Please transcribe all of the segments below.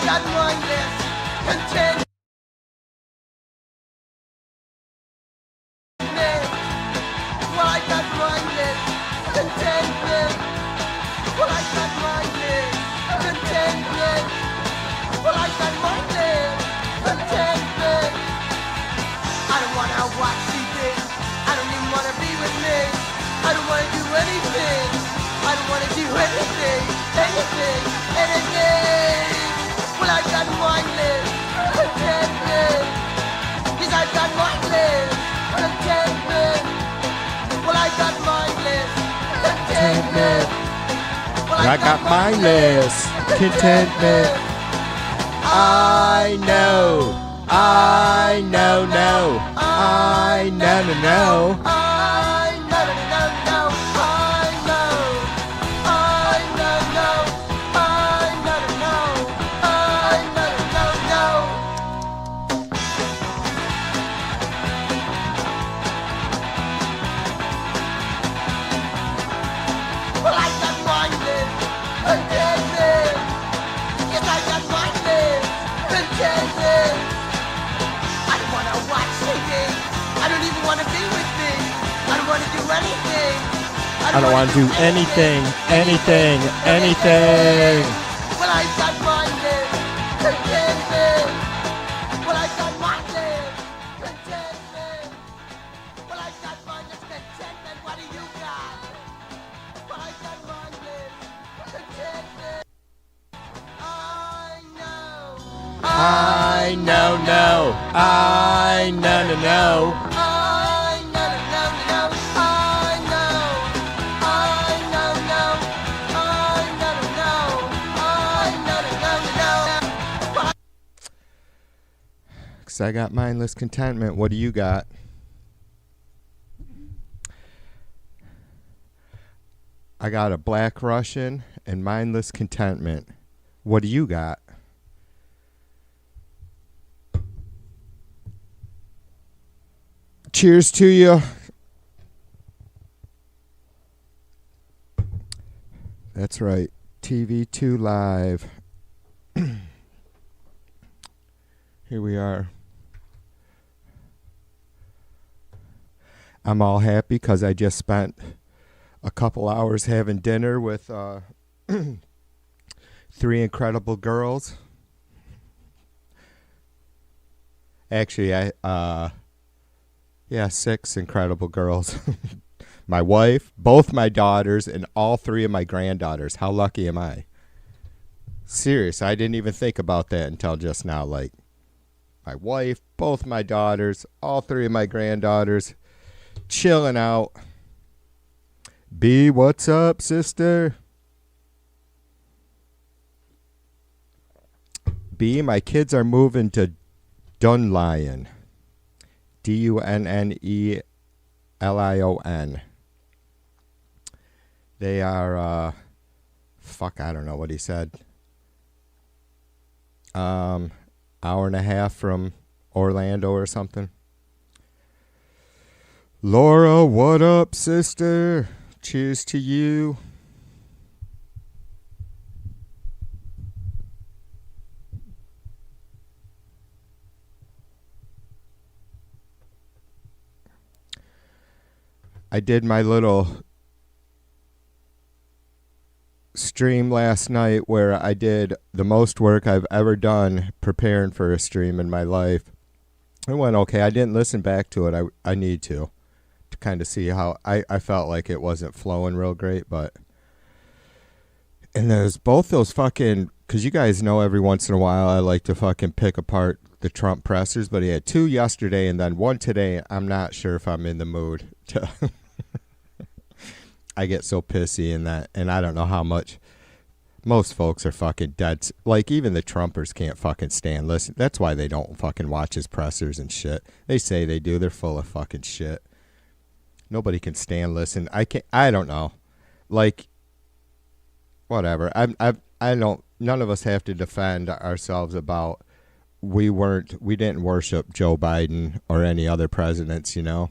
got mindless contentment. Well, I got mindless contentment. Well, I got mindless contentment. Well, I got mindless contentment. I don't wanna watch TV. I don't even wanna be with me. I don't wanna do anything. I don't wanna do anything, anything, anything. Well, I got mindless contentment. Yes, I got mindless contentment. Well, I got mindless contentment. Well, I got mindless contentment. I know, no, I know, no, I know, no, no, I know, I know, no, I know, no, I know, no. Well, I got mindless contentment. Yes, I got mindless contentment. I don't wanna watch TV. I don't even wanna be with me. I don't wanna do anything. I don't want to do anything, anything, anything. Well, I got mindless contentment. Well, I got mindless contentment. Well, I got mindless contentment. What do you got? Well, I got mindless contentment. I know, no, I know, no. I know, no, I know, I know, no, I know, no, I know. 'Cause I got mindless contentment. What do you got? I got a Black Russian and mindless contentment. What do you got? Cheers to you. That's right. TV2 Live. Here we are. I'm all happy because I just spent a couple hours having dinner with three incredible girls. Actually, six incredible girls. My wife, both my daughters, and all three of my granddaughters. How lucky am I? Serious, I didn't even think about that until just now. Like, my wife, both my daughters, all three of my granddaughters, chilling out. B, what's up, sister? B, my kids are moving to Dunlion. Dunnelion. They are, I don't know what he said. Hour and a half from Orlando or something. Laura, what up, sister? Cheers to you. I did my little stream last night where I did the most work I've ever done preparing for a stream in my life. It went okay. I didn't listen back to it. I need to kind of see how I felt like it wasn't flowing real great, but and there's both those fucking, because you guys know every once in a while I like to fucking pick apart the Trump pressers, but he had two yesterday and then one today. I'm not sure if I'm in the mood to I get so pissy in that, and I don't know how much. Most folks are fucking dead. Like, even the Trumpers can't fucking stand listen. That's why they don't fucking watch his pressers and shit. They say they do. They're full of fucking shit. Nobody can stand listen. I don't know. Like, whatever. I don't. None of us have to defend ourselves about we didn't worship Joe Biden or any other presidents, you know.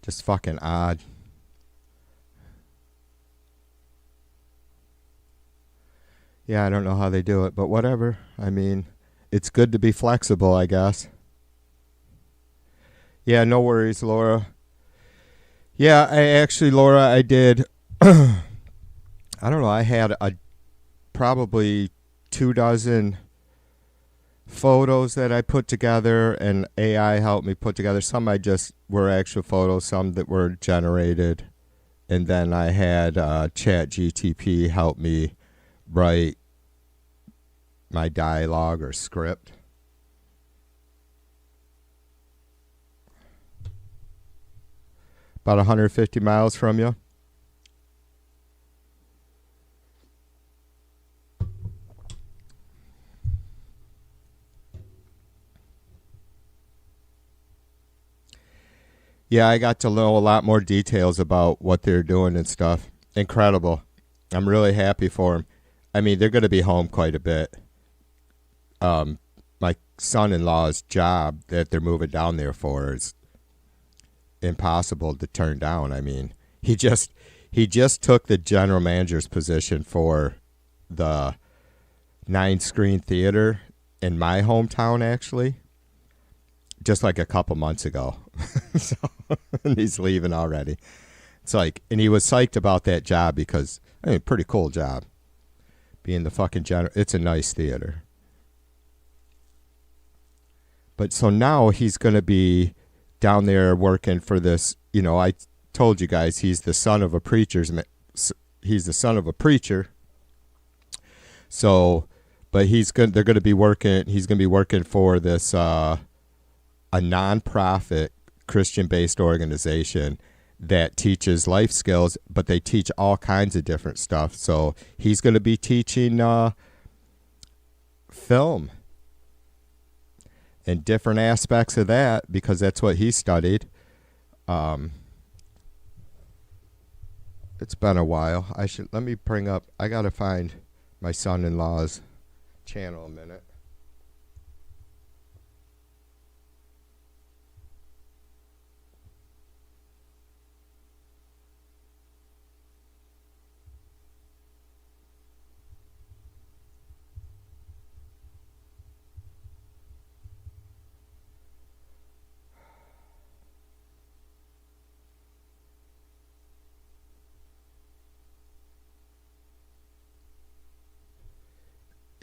Just fucking odd. Yeah, I don't know how they do it, but whatever. I mean, it's good to be flexible, I guess. Yeah, no worries, Laura. Yeah, I actually, Laura, I did. I don't know. I had probably 2 dozen photos that I put together, and AI helped me put together. Some I just were actual photos, some that were generated, and then I had Chat GTP help me write my dialogue or script. About 150 miles from you. Yeah, I got to know a lot more details about what they're doing and stuff. Incredible. I'm really happy for them. I mean, they're going to be home quite a bit. My son-in-law's job that they're moving down there for is impossible to turn down. I mean, he just took the general manager's position for the 9-screen theater in my hometown, actually, just like a couple months ago. So, and he's leaving already. It's like, and he was psyched about that job because, I mean, pretty cool job. Being the fucking general, it's a nice theater. But so now he's going to be down there working for this, you know, I told you guys he's the son of a he's the son of a preacher. So, but they're going to be working, he's going to be working for this, a nonprofit Christian-based organization that teaches life skills, but they teach all kinds of different stuff. So he's going to be teaching film and different aspects of that because that's what he studied. It's been a while. Let me bring up, I got to find my son-in-law's channel a minute.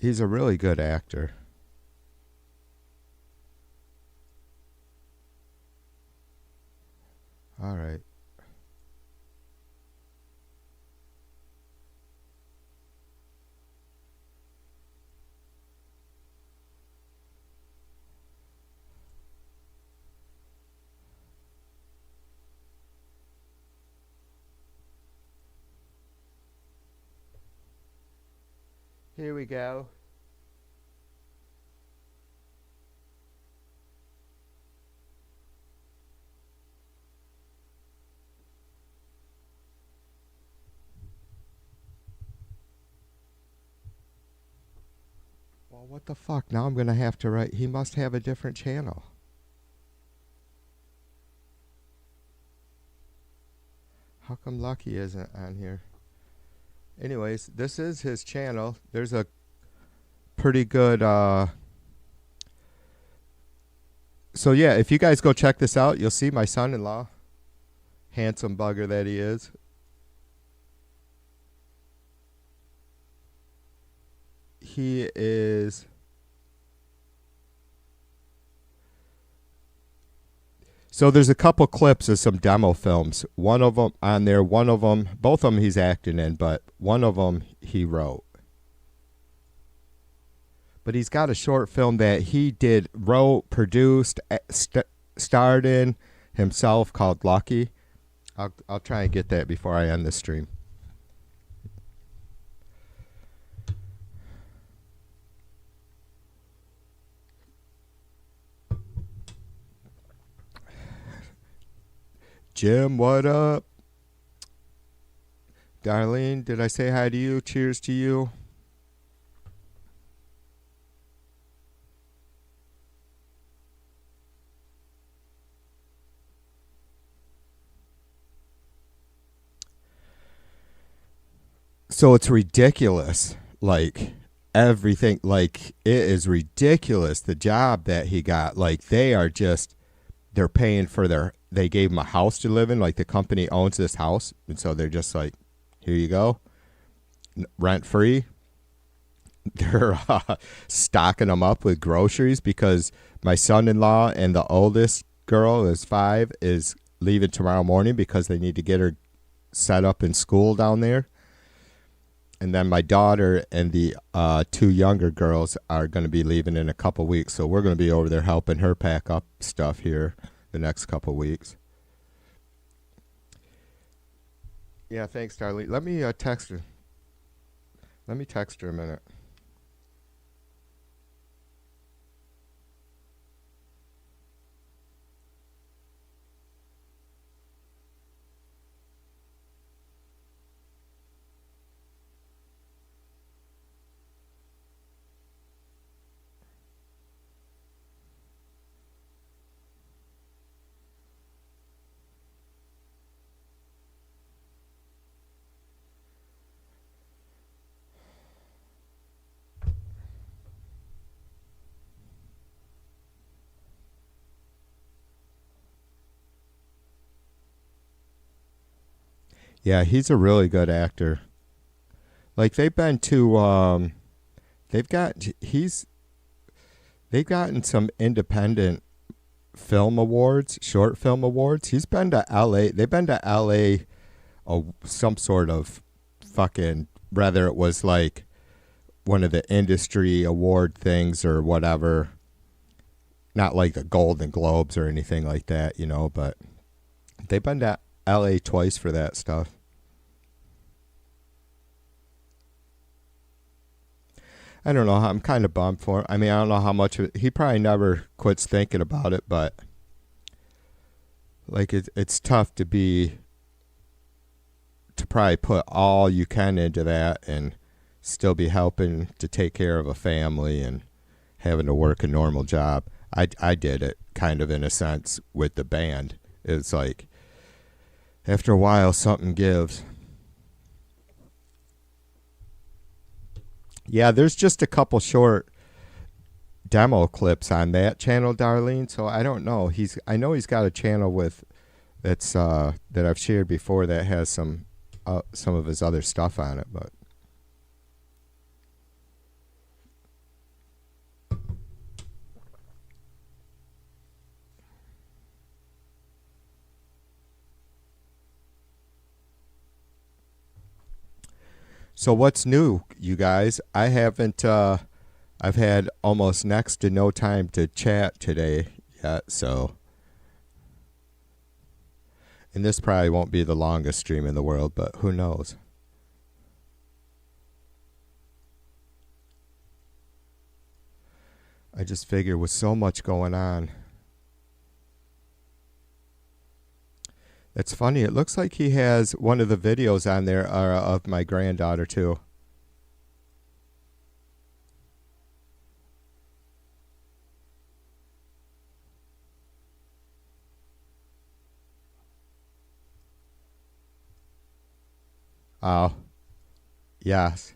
He's a really good actor. All right. Here we go. Well, what the fuck? Now I'm going to have to write. He must have a different channel. How come Lucky isn't on here? Anyways, this is his channel. There's a pretty good so yeah, if you guys go check this out, you'll see my son-in-law, handsome bugger that he is. He is so there's a couple clips of some demo films. One of them on there, both of them he's acting in, but one of them he wrote. But he's got a short film that he wrote, produced, starred in himself called Lucky. I'll try and get that before I end the stream. Jim, what up? Darlene, did I say hi to you? Cheers to you. So it's ridiculous. like everything, like it is ridiculous the job that he got. Like they're paying for they gave him a house to live in. Like the company owns this house, and so they're just like, here you go, rent free. They're stocking them up with groceries because my son-in-law and the oldest girl is 5 is leaving tomorrow morning because they need to get her set up in school down there. And then my daughter and the 2 younger girls are going to be leaving in a couple weeks. So we're going to be over there helping her pack up stuff here the next couple weeks. Yeah, thanks, Darlene. Let me text her. Let me text her a minute. Yeah, he's a really good actor. Like they've been to they've got he's they've gotten some independent film awards, short film awards. He's been to LA. They've been to LA some sort of fucking, whether it was like one of the industry award things or whatever. Not like the Golden Globes or anything like that, you know, but they've been to LA twice for that stuff. I don't know. I'm kind of bummed for him. I mean, I don't know how much he probably never quits thinking about it, but like it's tough to probably put all you can into that and still be helping to take care of a family and having to work a normal job. I did it kind of in a sense with the band. It's like after a while something gives. Yeah, there's just a couple short demo clips on that channel, Darlene. So I don't know. I know he's got a channel with that's that I've shared before that has some of his other stuff on it, but so what's new, you guys? I've had almost next to no time to chat today yet, so. And this probably won't be the longest stream in the world, but who knows? I just figure with so much going on. It's funny. It looks like he has one of the videos on there of my granddaughter too. Oh, yes.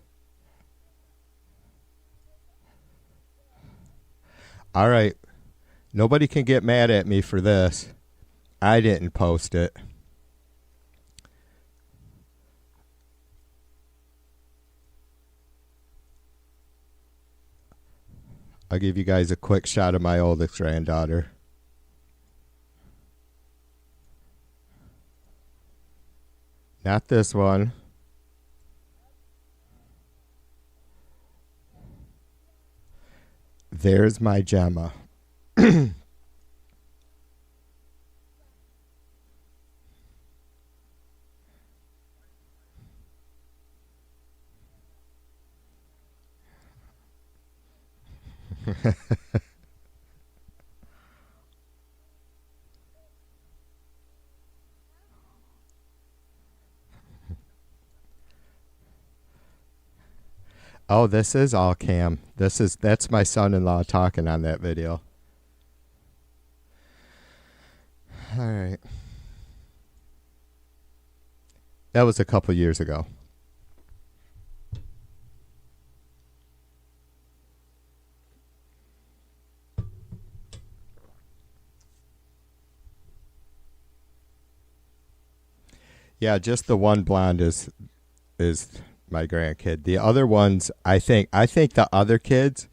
All right. Nobody can get mad at me for this. I didn't post it. I'll give you guys a quick shot of my oldest granddaughter. Not this one. There's my Gemma. Oh, this is all cam. That's my son-in-law talking on that video. All right. That was a couple years ago. Yeah, just the one blonde is my grandkid. The other ones, I think the other kids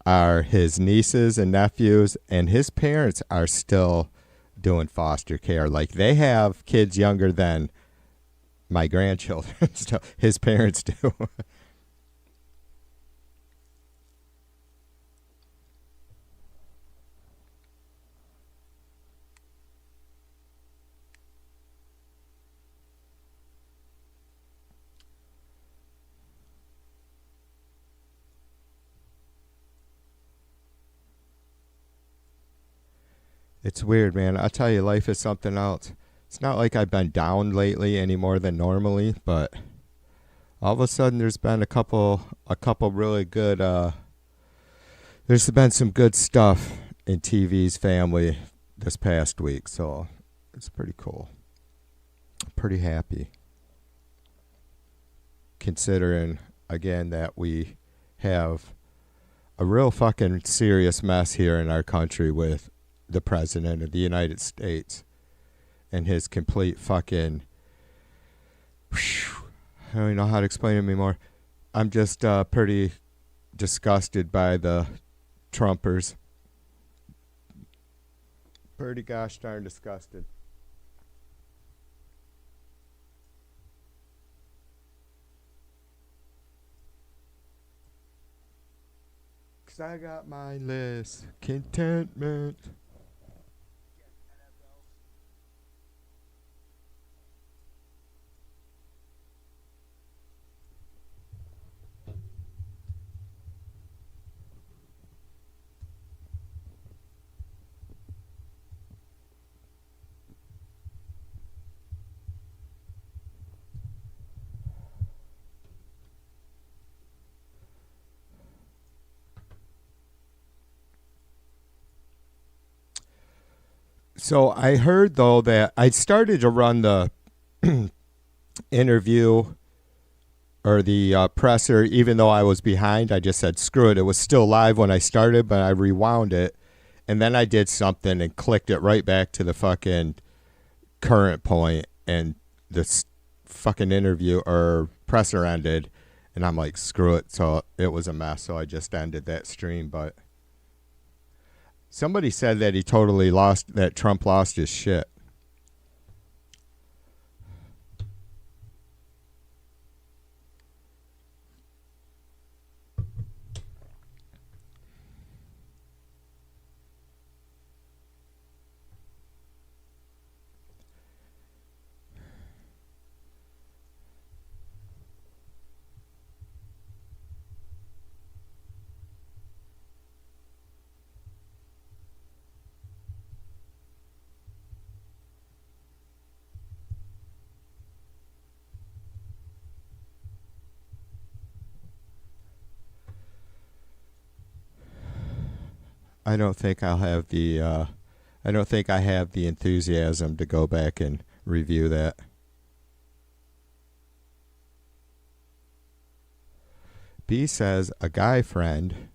are his nieces and nephews, and his parents are still doing foster care. Like they have kids younger than my grandchildren. Still, his parents do. It's weird, man. I'll tell you, life is something else. It's not like I've been down lately any more than normally, but all of a sudden there's been a couple really good there's been some good stuff in TV's family this past week, so it's pretty cool. Pretty happy considering again that we have a real fucking serious mess here in our country with the president of the United States and his complete fucking I don't even know how to explain it anymore. I'm just pretty disgusted by the Trumpers. Pretty gosh darn disgusted. 'Cause I got mindless contentment. So I heard though that I started to run the interview or the presser, even though I was behind. I just said screw it. It was still live when I started, but I rewound it, and then I did something and clicked it right back to the fucking current point, and this fucking interview or presser ended, and I'm like screw it. So it was a mess. So I just ended that stream, but. Somebody said that that Trump lost his shit. I don't think I'll have the I don't think I have the enthusiasm to go back and review that. B says a guy friend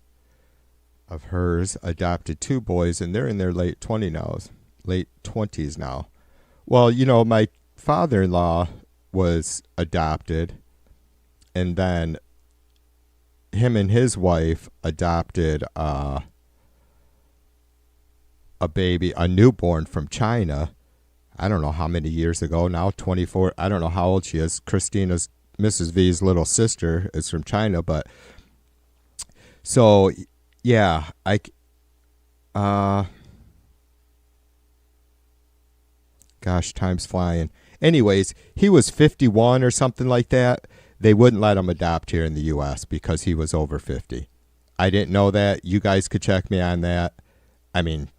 of hers adopted two boys and they're in their late 20s now. Well, my father-in-law was adopted, and then him and his wife adopted a newborn from China. I don't know how many years ago now, 24. I don't know how old she is. Christina's, Mrs. V's little sister is from China, but so yeah, gosh, time's flying. Anyways, he was 51 or something like that. They wouldn't let him adopt here in the U.S. because he was over 50. I didn't know that. You guys could check me on that. I mean,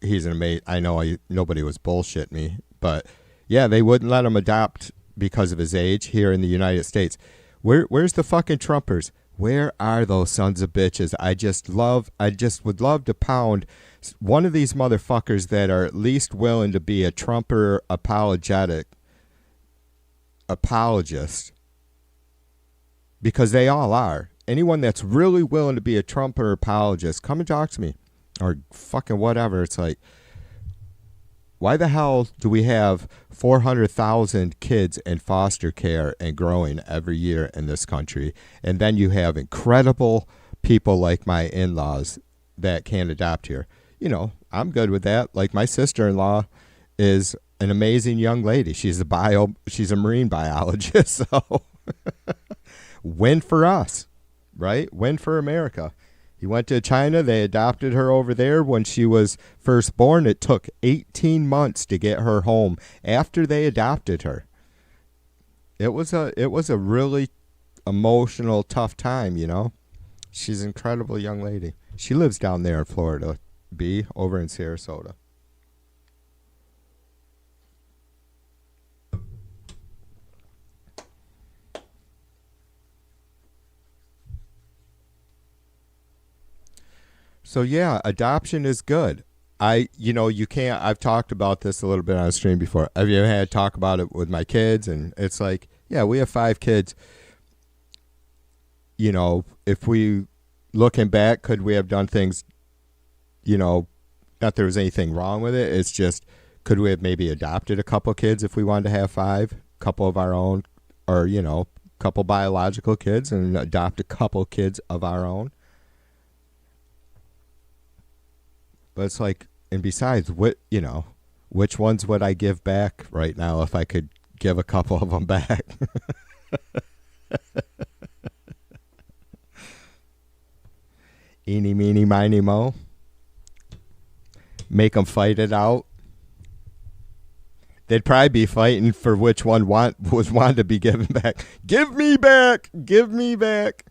he's an amazing. I know nobody was bullshit me, but yeah, they wouldn't let him adopt because of his age here in the United States. Where's the fucking Trumpers? Where are those sons of bitches? I just would love to pound one of these motherfuckers that are at least willing to be a Trumper apologist, because they all are. Anyone that's really willing to be a Trumper apologist, come and talk to me, or fucking whatever. It's like, Why the hell do we have 400,000 kids in foster care and growing every year in this country? And then you have incredible people like my in-laws that can't adopt here. You know, I'm good with that. Like my sister-in-law is an amazing young lady. She's a marine biologist. So win for us, right? Win for America. He went to China. They adopted her over there when she was first born. It took 18 months to get her home after they adopted her. It was a really emotional, tough time, you know. She's an incredible young lady. She lives down there in Florida, B, over in Sarasota. So yeah, adoption is good. You can't. I've talked about this a little bit on the stream before. Have you ever had to talk about it with my kids? And it's like, yeah, we have 5 kids. You know, if we looking back, could we have done things? You know, not there was anything wrong with it. It's just, could we have maybe adopted a couple kids if we wanted to have 5, couple of our own, or couple biological kids, and adopt a couple kids of our own. But it's like, and besides, which ones would I give back right now if I could give a couple of them back? Eeny, meeny, miny, mo. Make them fight it out. They'd probably be fighting for which one was wanted to be given back. Give me back! Give me back!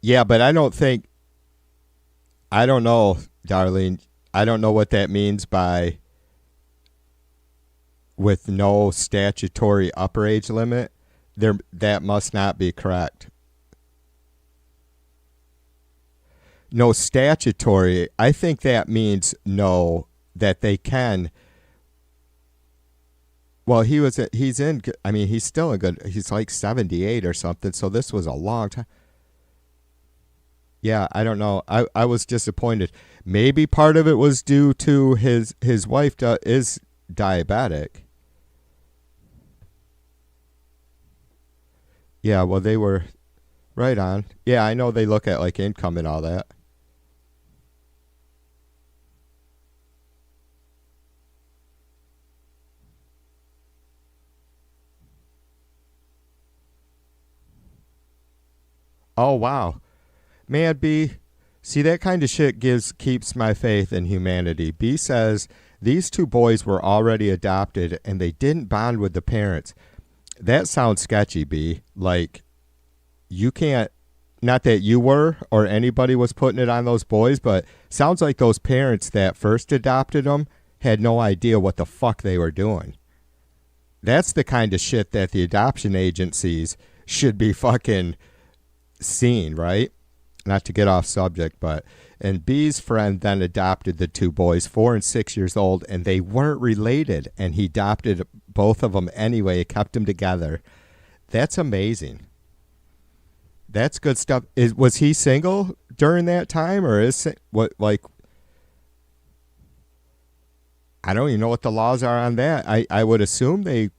Yeah, but I don't know, Darlene. I don't know what that means by with no statutory upper age limit. That must not be correct. No statutory. I think that means no, that they can. Well, he's still a good, he's like 78 or something. So this was a long time. Yeah, I don't know. I was disappointed. Maybe part of it was due to his wife is diabetic. Yeah, well, they were right on. Yeah, I know they look at like income and all that. Oh, wow. Man, B, see, that kind of shit keeps my faith in humanity. B says these 2 boys were already adopted and they didn't bond with the parents. That sounds sketchy, B. Like, you can't, not that you were or anybody was putting it on those boys, but sounds like those parents that first adopted them had no idea what the fuck they were doing. That's the kind of shit that the adoption agencies should be fucking seeing, right? Not to get off subject, and B's friend then adopted the 2 boys, 4 and 6 years old, and they weren't related, and he adopted both of them anyway, kept them together. That's amazing. That's good stuff. Was he single during that time, or I don't even know what the laws are on that. I would assume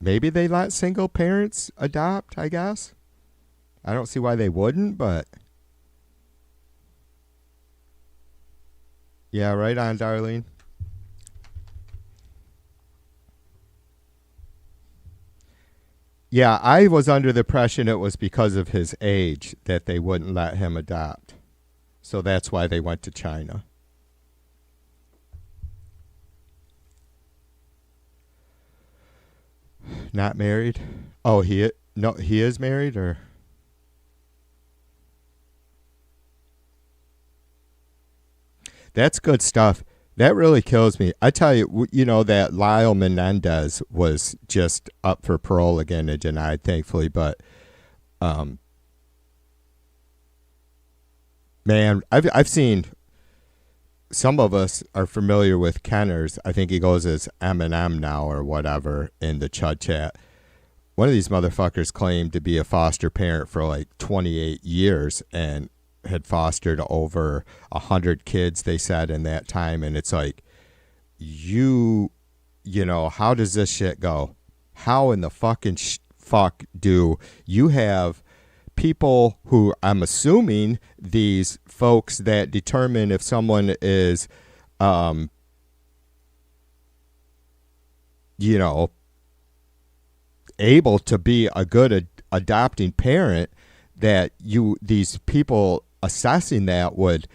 maybe they let single parents adopt, I guess. I don't see why they wouldn't, but yeah, right on, Darlene. Yeah, I was under the impression it was because of his age that they wouldn't let him adopt. So that's why they went to China. Not married? Oh, he is married, or? That's good stuff. That really kills me. I tell you, that Lyle Menendez was just up for parole again and denied, thankfully. But, man, I've seen, some of us are familiar with Kenners. I think he goes as Eminem now or whatever in the Chud chat. one of these motherfuckers claimed to be a foster parent for like 28 years and had fostered over 100 kids, they said, in that time. And it's like, you know, how does this shit go? How in the fucking fuck do you have people who, I'm assuming these folks that determine if someone is, you know, able to be a good adopting parent, that these people assessing that would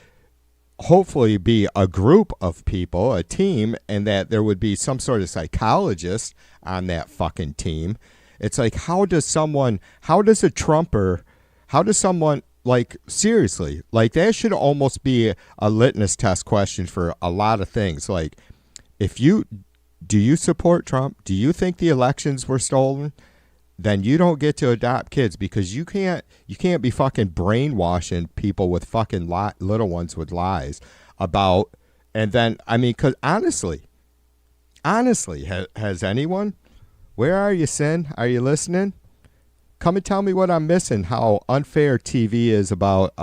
hopefully be a group of people, a team, and that there would be some sort of psychologist on that fucking team. It's like, how does someone, like, seriously, like, that should almost be a litmus test question for a lot of things. Like, do you support Trump? Do you think the elections were stolen? Then you don't get to adopt kids, because you can't be fucking brainwashing people with fucking little ones with lies about. And then, I mean, because honestly, has anyone? Where are you, Sin? Are you listening? Come and tell me what I'm missing. How unfair TV is about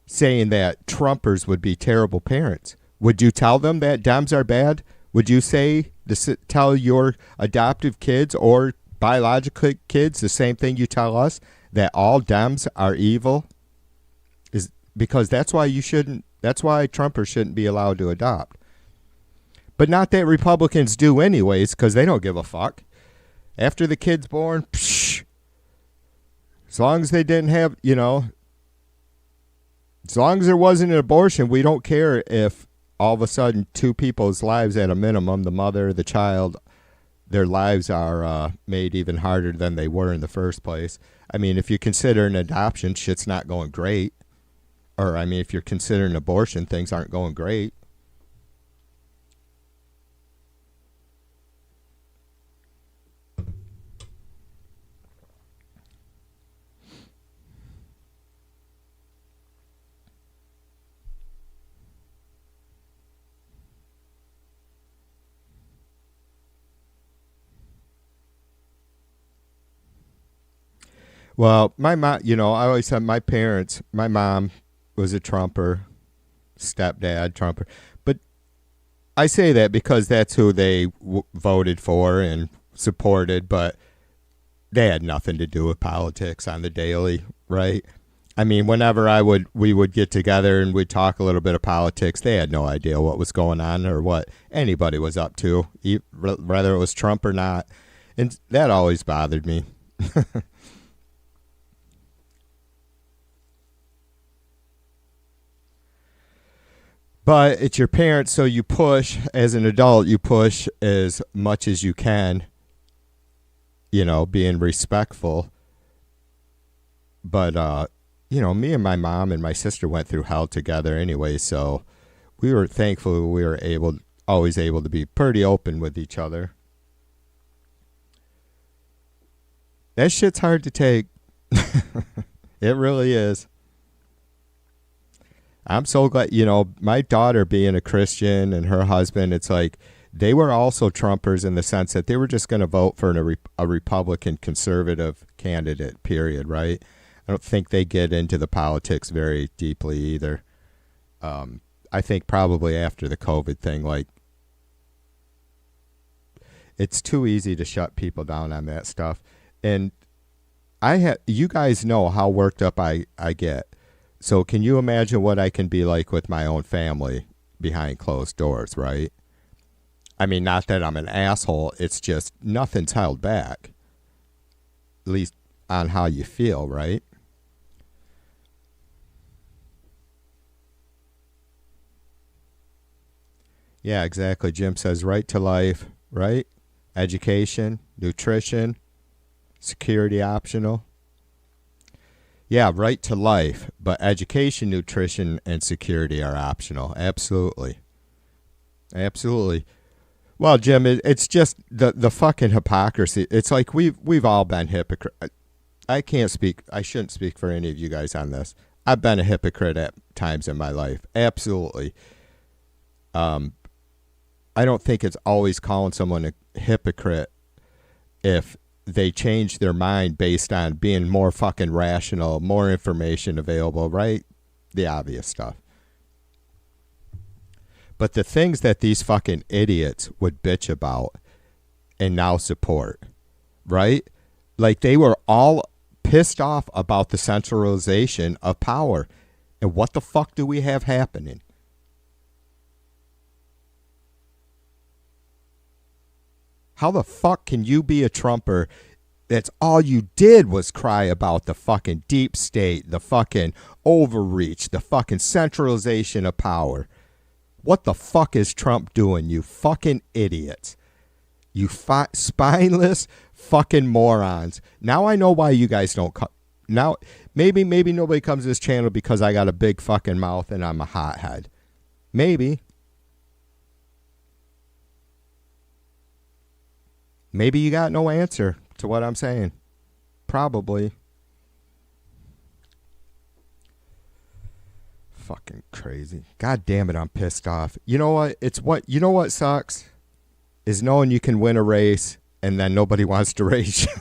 saying that Trumpers would be terrible parents. Would you tell them that Dems are bad? Would you tell your adoptive kids or biological kids the same thing you tell us, that all Dems are evil? Is because that's why Trumpers shouldn't be allowed to adopt. But not that Republicans do anyways, because they don't give a fuck. After the kid's born, psh, as long as they didn't have, you know, as long as there wasn't an abortion, we don't care if all of a sudden two people's lives at a minimum, the mother, the child, their lives are made even harder than they were in the first place. I mean, if you consider an adoption, shit's not going great. Or, I mean, if you're considering abortion, things aren't going great. Well, my mom, you know, I always said my mom was a Trumper, stepdad Trumper. But I say that because that's who they voted for and supported, but they had nothing to do with politics on the daily, right? I mean, whenever we would get together and we'd talk a little bit of politics, they had no idea what was going on or what anybody was up to, whether it was Trump or not. And that always bothered me. But it's your parents, so you push, as an adult, you push as much as you can, you know, being respectful. But, you know, me and my mom and my sister went through hell together anyway, so we were thankful we were always able to be pretty open with each other. That shit's hard to take. It really is. I'm so glad, you know, my daughter being a Christian and her husband, it's like they were also Trumpers in the sense that they were just going to vote for a Republican conservative candidate, period, right? I don't think they get into the politics very deeply either. I think probably after the COVID thing, like, it's too easy to shut people down on that stuff. And you guys know how worked up I get. So can you imagine what I can be like with my own family behind closed doors, right? I mean, not that I'm an asshole. It's just nothing's held back, at least on how you feel, right? Yeah, exactly. Jim says right to life, right? Education, nutrition, security optional. Yeah, right to life, but education, nutrition, and security are optional. Absolutely. Absolutely. Well, Jim, it's just the fucking hypocrisy. It's like we've all been hypocrites. I shouldn't speak for any of you guys on this. I've been a hypocrite at times in my life. Absolutely. I don't think it's always calling someone a hypocrite if they change their mind based on being more fucking rational, more information available, right? The obvious stuff. But the things that these fucking idiots would bitch about and now support, right? Like they were all pissed off about the centralization of power. And what the fuck do we have happening? How the fuck can you be a Trumper that's all you did was cry about the fucking deep state, the fucking overreach, the fucking centralization of power? What the fuck is Trump doing, you fucking idiots? You spineless fucking morons. Now I know why you guys don't come. Now, maybe nobody comes to this channel because I got a big fucking mouth and I'm a hothead. Maybe. Maybe you got no answer to what I'm saying. Probably. Fucking crazy. God damn it, I'm pissed off. You know what? You know what sucks? Is knowing you can win a race and then nobody wants to race you.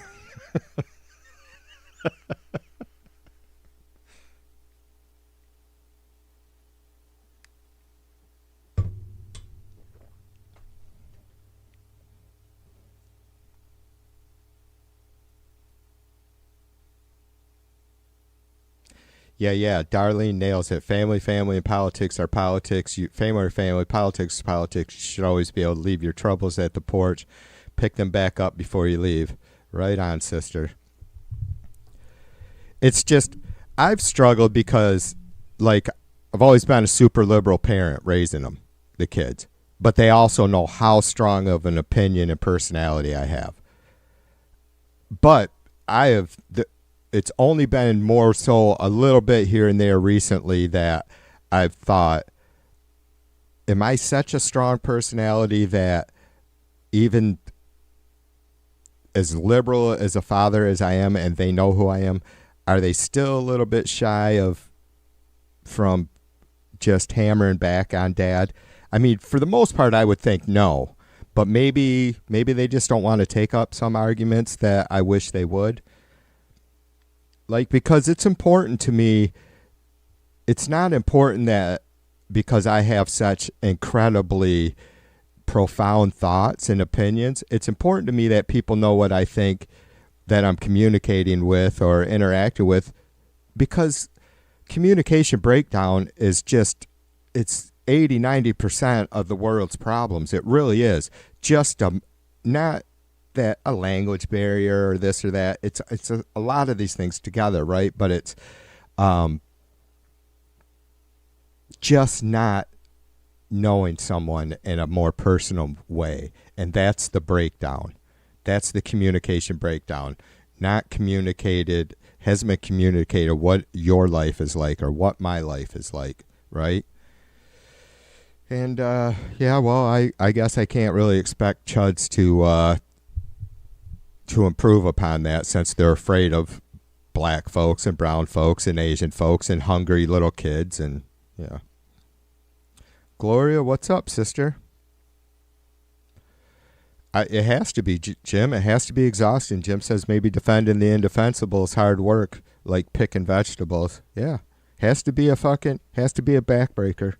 Yeah. Darlene nails it. Family, and politics are politics. Family, politics, politics. You should always be able to leave your troubles at the porch. Pick them back up before you leave. Right on, sister. It's just, I've struggled because, like, I've always been a super liberal parent raising them, the kids. But they also know how strong of an opinion and personality I have. But it's only been more so a little bit here and there recently that I've thought, am I such a strong personality that even as liberal as a father as I am and they know who I am, are they still a little bit shy from just hammering back on dad? I mean, for the most part, I would think no. But maybe they just don't want to take up some arguments that I wish they would. Like, because it's important to me, it's not important that because I have such incredibly profound thoughts and opinions, it's important to me that people know what I think that I'm communicating with or interacting with, because communication breakdown is just, it's 80-90% of the world's problems. It really is. Just not that a language barrier or this or that. It's a lot of these things together, right? But it's just not knowing someone in a more personal way. And that's the breakdown. That's the communication breakdown. Not communicated, hasn't been communicated what your life is like or what my life is like, right? And, yeah, well, I guess I can't really expect Chuds to improve upon that, since they're afraid of black folks and brown folks and Asian folks and hungry little kids. And, yeah. Gloria, what's up, sister? It has to be, Jim. It has to be exhausting. Jim says maybe defending the indefensible is hard work, like picking vegetables. Yeah. Has to be a backbreaker.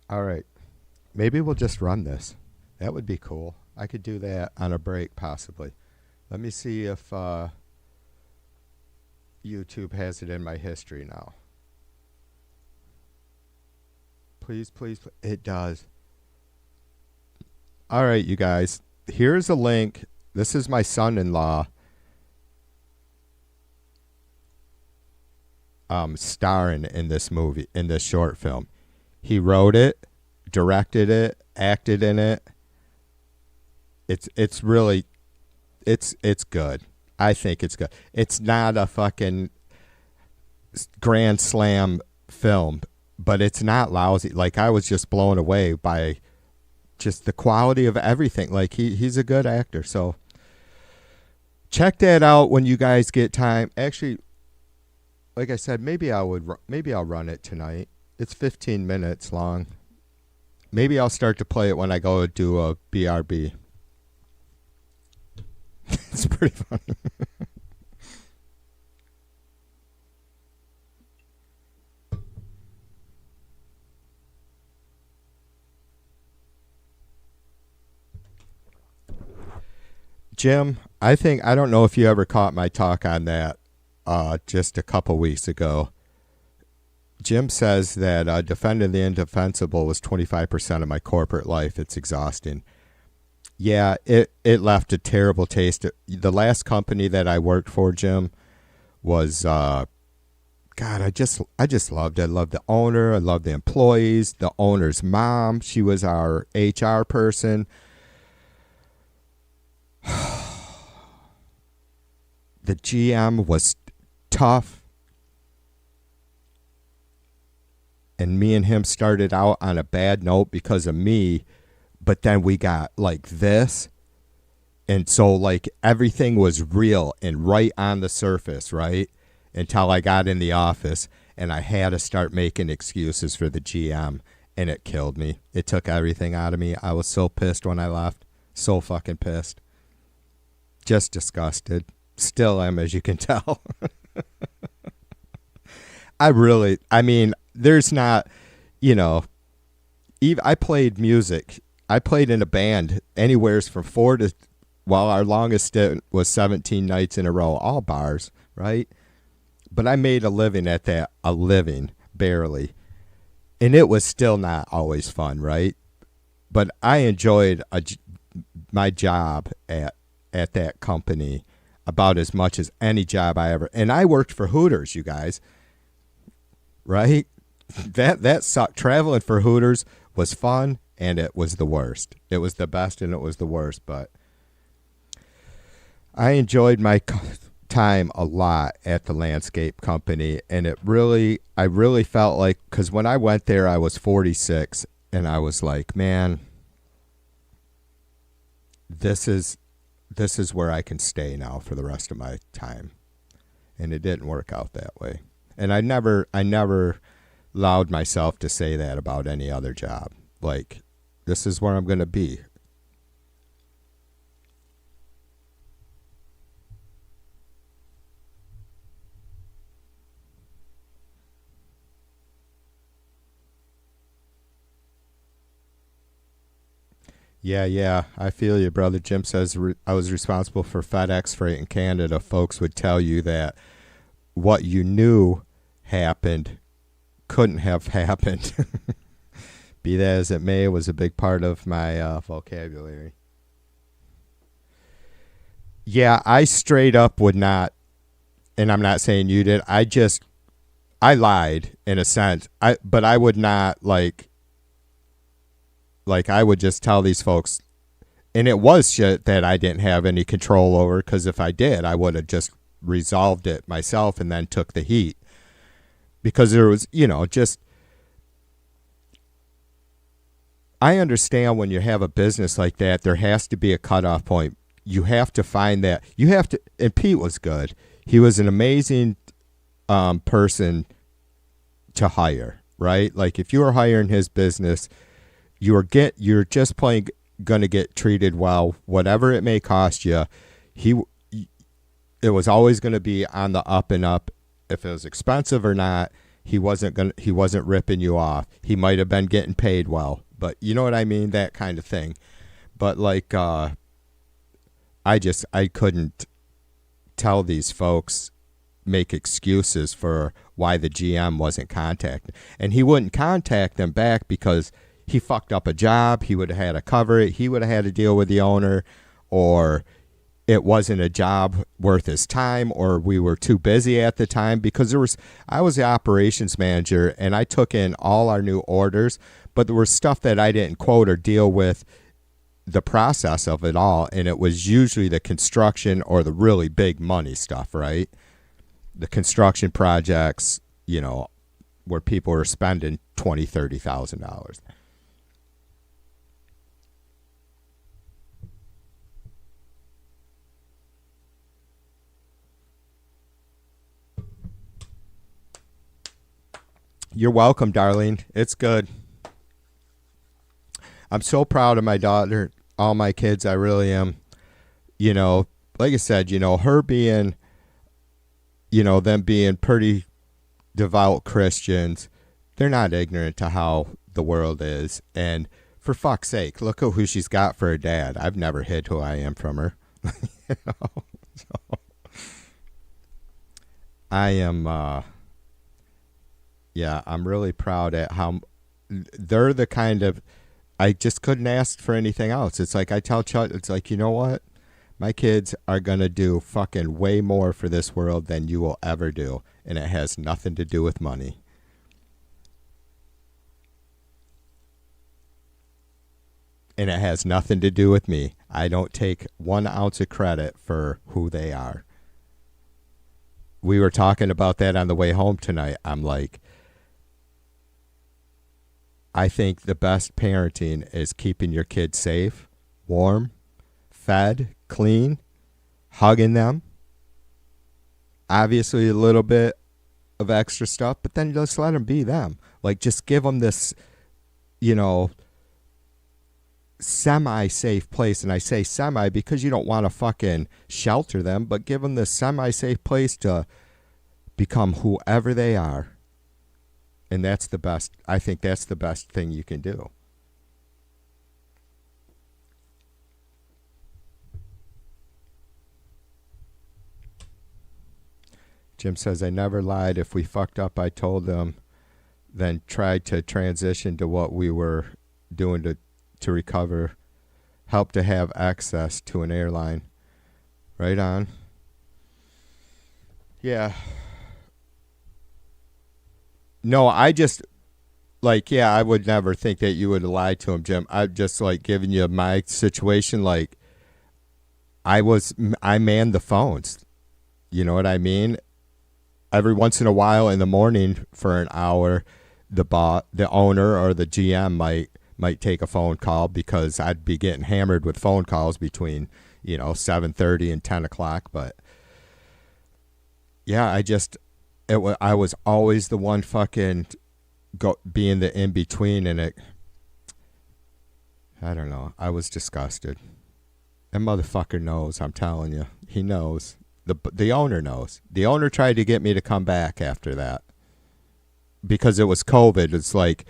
All right. Maybe we'll just run this. That would be cool. I could do that on a break, possibly. Let me see if YouTube has it in my history now. Please. It does. All right, you guys. Here's a link. This is my son-in-law starring in this movie, in this short film. He wrote it, directed it, acted in it. It's really, it's good. I think it's good. It's not a fucking grand slam film, but it's not lousy. Like, I was just blown away by just the quality of everything. Like, he's a good actor. So check that out when you guys get time. Actually, like I said, maybe I'll run it tonight. It's 15 minutes long. Maybe I'll start to play it when I go do a BRB. It's pretty funny. Jim, I don't know if you ever caught my talk on that just a couple weeks ago. Jim says that defending the indefensible was 25% of my corporate life. It's exhausting. Yeah, it left a terrible taste. The last company that I worked for, Jim, was God. I just loved it. I loved the owner. I loved the employees. The owner's mom. She was our HR person. The GM was tough. And me and him started out on a bad note because of me. But then we got like this. And so like everything was real and right on the surface, right? Until I got in the office and I had to start making excuses for the GM. And it killed me. It took everything out of me. I was so pissed when I left. So fucking pissed. Just disgusted. Still am, as you can tell. There's not, I played music. I played in a band anywheres from 4 to, our longest stint was 17 nights in a row, all bars, right? But I made a living at that, barely. And it was still not always fun, right? But I enjoyed my job at that company about as much as any job I ever. And I worked for Hooters, you guys, right? That sucked. Traveling for Hooters was fun, and it was the worst. It was the best, and it was the worst. But I enjoyed my time a lot at the landscape company, and I really felt like, because when I went there, I was 46, and I was like, man, this is where I can stay now for the rest of my time. And it didn't work out that way. And I never allowed myself to say that about any other job. Like, this is where I'm going to be. Yeah, I feel you, brother. Jim says, I was responsible for FedEx freight in Canada. Folks would tell you that what you knew happened couldn't have happened. Be that as it may, it was a big part of my vocabulary. Yeah, I straight up would not, and I'm not saying you did, I lied in a sense. But I would not like I would just tell these folks, and it was shit that I didn't have any control over, because if I did, I would have just resolved it myself and then took the heat. Because there was, I understand when you have a business like that, there has to be a cutoff point. You have to find that. And Pete was good. He was an amazing person to hire, right? Like, if you were hiring his business, you're just plain going to get treated well, whatever it may cost you. It was always going to be on the up and up. If it was expensive or not, he wasn't ripping you off. He might have been getting paid well, but you know what I mean? That kind of thing. But like, I couldn't tell these folks, make excuses for why the GM wasn't contacted. And he wouldn't contact them back because he fucked up a job. He would have had to cover it. He would have had to deal with the owner, or it wasn't a job worth his time, or we were too busy at the time, because I was the operations manager and I took in all our new orders, but there was stuff that I didn't quote or deal with the process of it all, and it was usually the construction or the really big money stuff, right? The construction projects, you know, where people were spending $20,000-$30,000. You're welcome, darling. It's good. I'm so proud of my daughter, all my kids. I really am. You know, like I said, you know, her being, you know, them being pretty devout Christians, they're not ignorant to how the world is. And for fuck's sake, look at who she's got for a dad. I've never hid who I am from her. You know? So, I am, yeah, I'm really proud at how they're the kind of, I just couldn't ask for anything else. It's like I tell Chuck, it's like, you know what? My kids are going to do fucking way more for this world than you will ever do. And it has nothing to do with money. And it has nothing to do with me. I don't take 1 ounce of credit for who they are. We were talking about that on the way home tonight. I'm like, I think the best parenting is keeping your kids safe, warm, fed, clean, hugging them. Obviously a little bit of extra stuff, but then just let them be them. Like, just give them this, you know, semi-safe place. And I say semi because you don't want to fucking shelter them, but give them this semi-safe place to become whoever they are. And that's the best. I think that's the best thing you can do. Jim says, I never lied. If we fucked up, I told them, then tried to transition to what we were doing to recover. Help to have access to an airline. Right on. Yeah. No, I just, like, yeah, I would never think that you would lie to him, Jim. I'm just, like, giving you my situation. Like, I manned the phones. You know what I mean? Every once in a while in the morning for an hour, the owner or the GM might take a phone call because I'd be getting hammered with phone calls between, you know, 7:30 and 10 o'clock. But, yeah, I was always the one fucking being the in-between, and I don't know. I was disgusted. That motherfucker knows, I'm telling you. He knows. The owner knows. The owner tried to get me to come back after that because it was COVID. It's like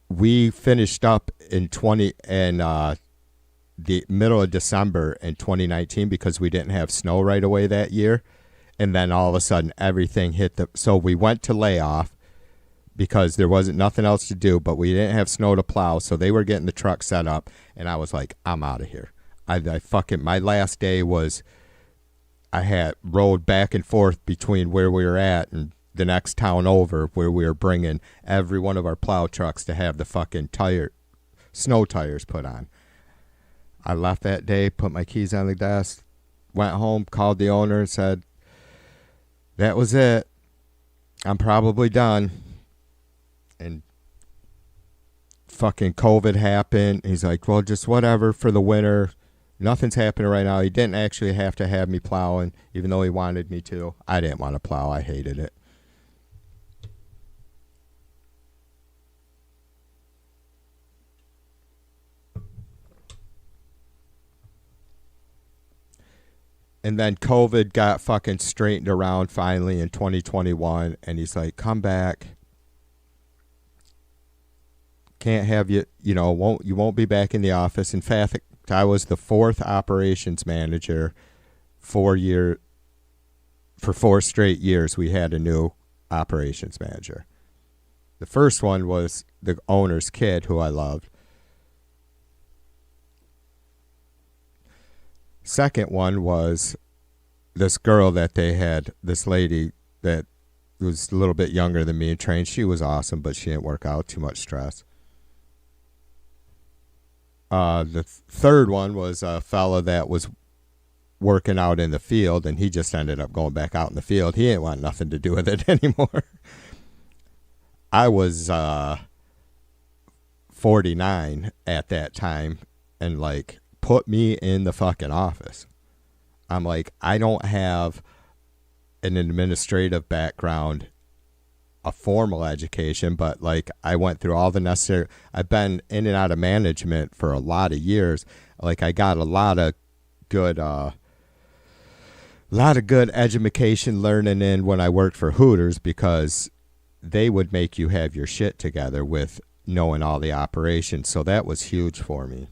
we finished up in the middle of December in 2019 because we didn't have snow right away that year. And then all of a sudden, everything hit so we went to layoff because there wasn't nothing else to do, but we didn't have snow to plow. So they were getting the truck set up. And I was like, I'm out of here. My last day was, I had rode back and forth between where we were at and the next town over where we were bringing every one of our plow trucks to have the fucking snow tires put on. I left that day, put my keys on the desk, went home, called the owner and said, that was it. I'm probably done. And fucking COVID happened. He's like, well, just whatever for the winter. Nothing's happening right now. He didn't actually have to have me plowing, even though he wanted me to. I didn't want to plow. I hated it. And then COVID got fucking straightened around finally in 2021. And he's like, come back. Can't have you, you won't be back in the office. In fact, I was the 4th operations manager for 4 straight years. We had a new operations manager. The first one was the owner's kid, who I loved. Second one was this girl that they had, this lady that was a little bit younger than me and trained. She was awesome, but she didn't work out, too much stress. The third one was a fella that was working out in the field, and he just ended up going back out in the field. He didn't want nothing to do with it anymore. I was 49 at that time, and like put me in the fucking office. I'm like, I don't have an administrative background, a formal education, but like I went through all the necessary. I've been in and out of management for a lot of years. Like I got a lot of good education learning in when I worked for Hooters, because they would make you have your shit together with knowing all the operations. So that was huge for me.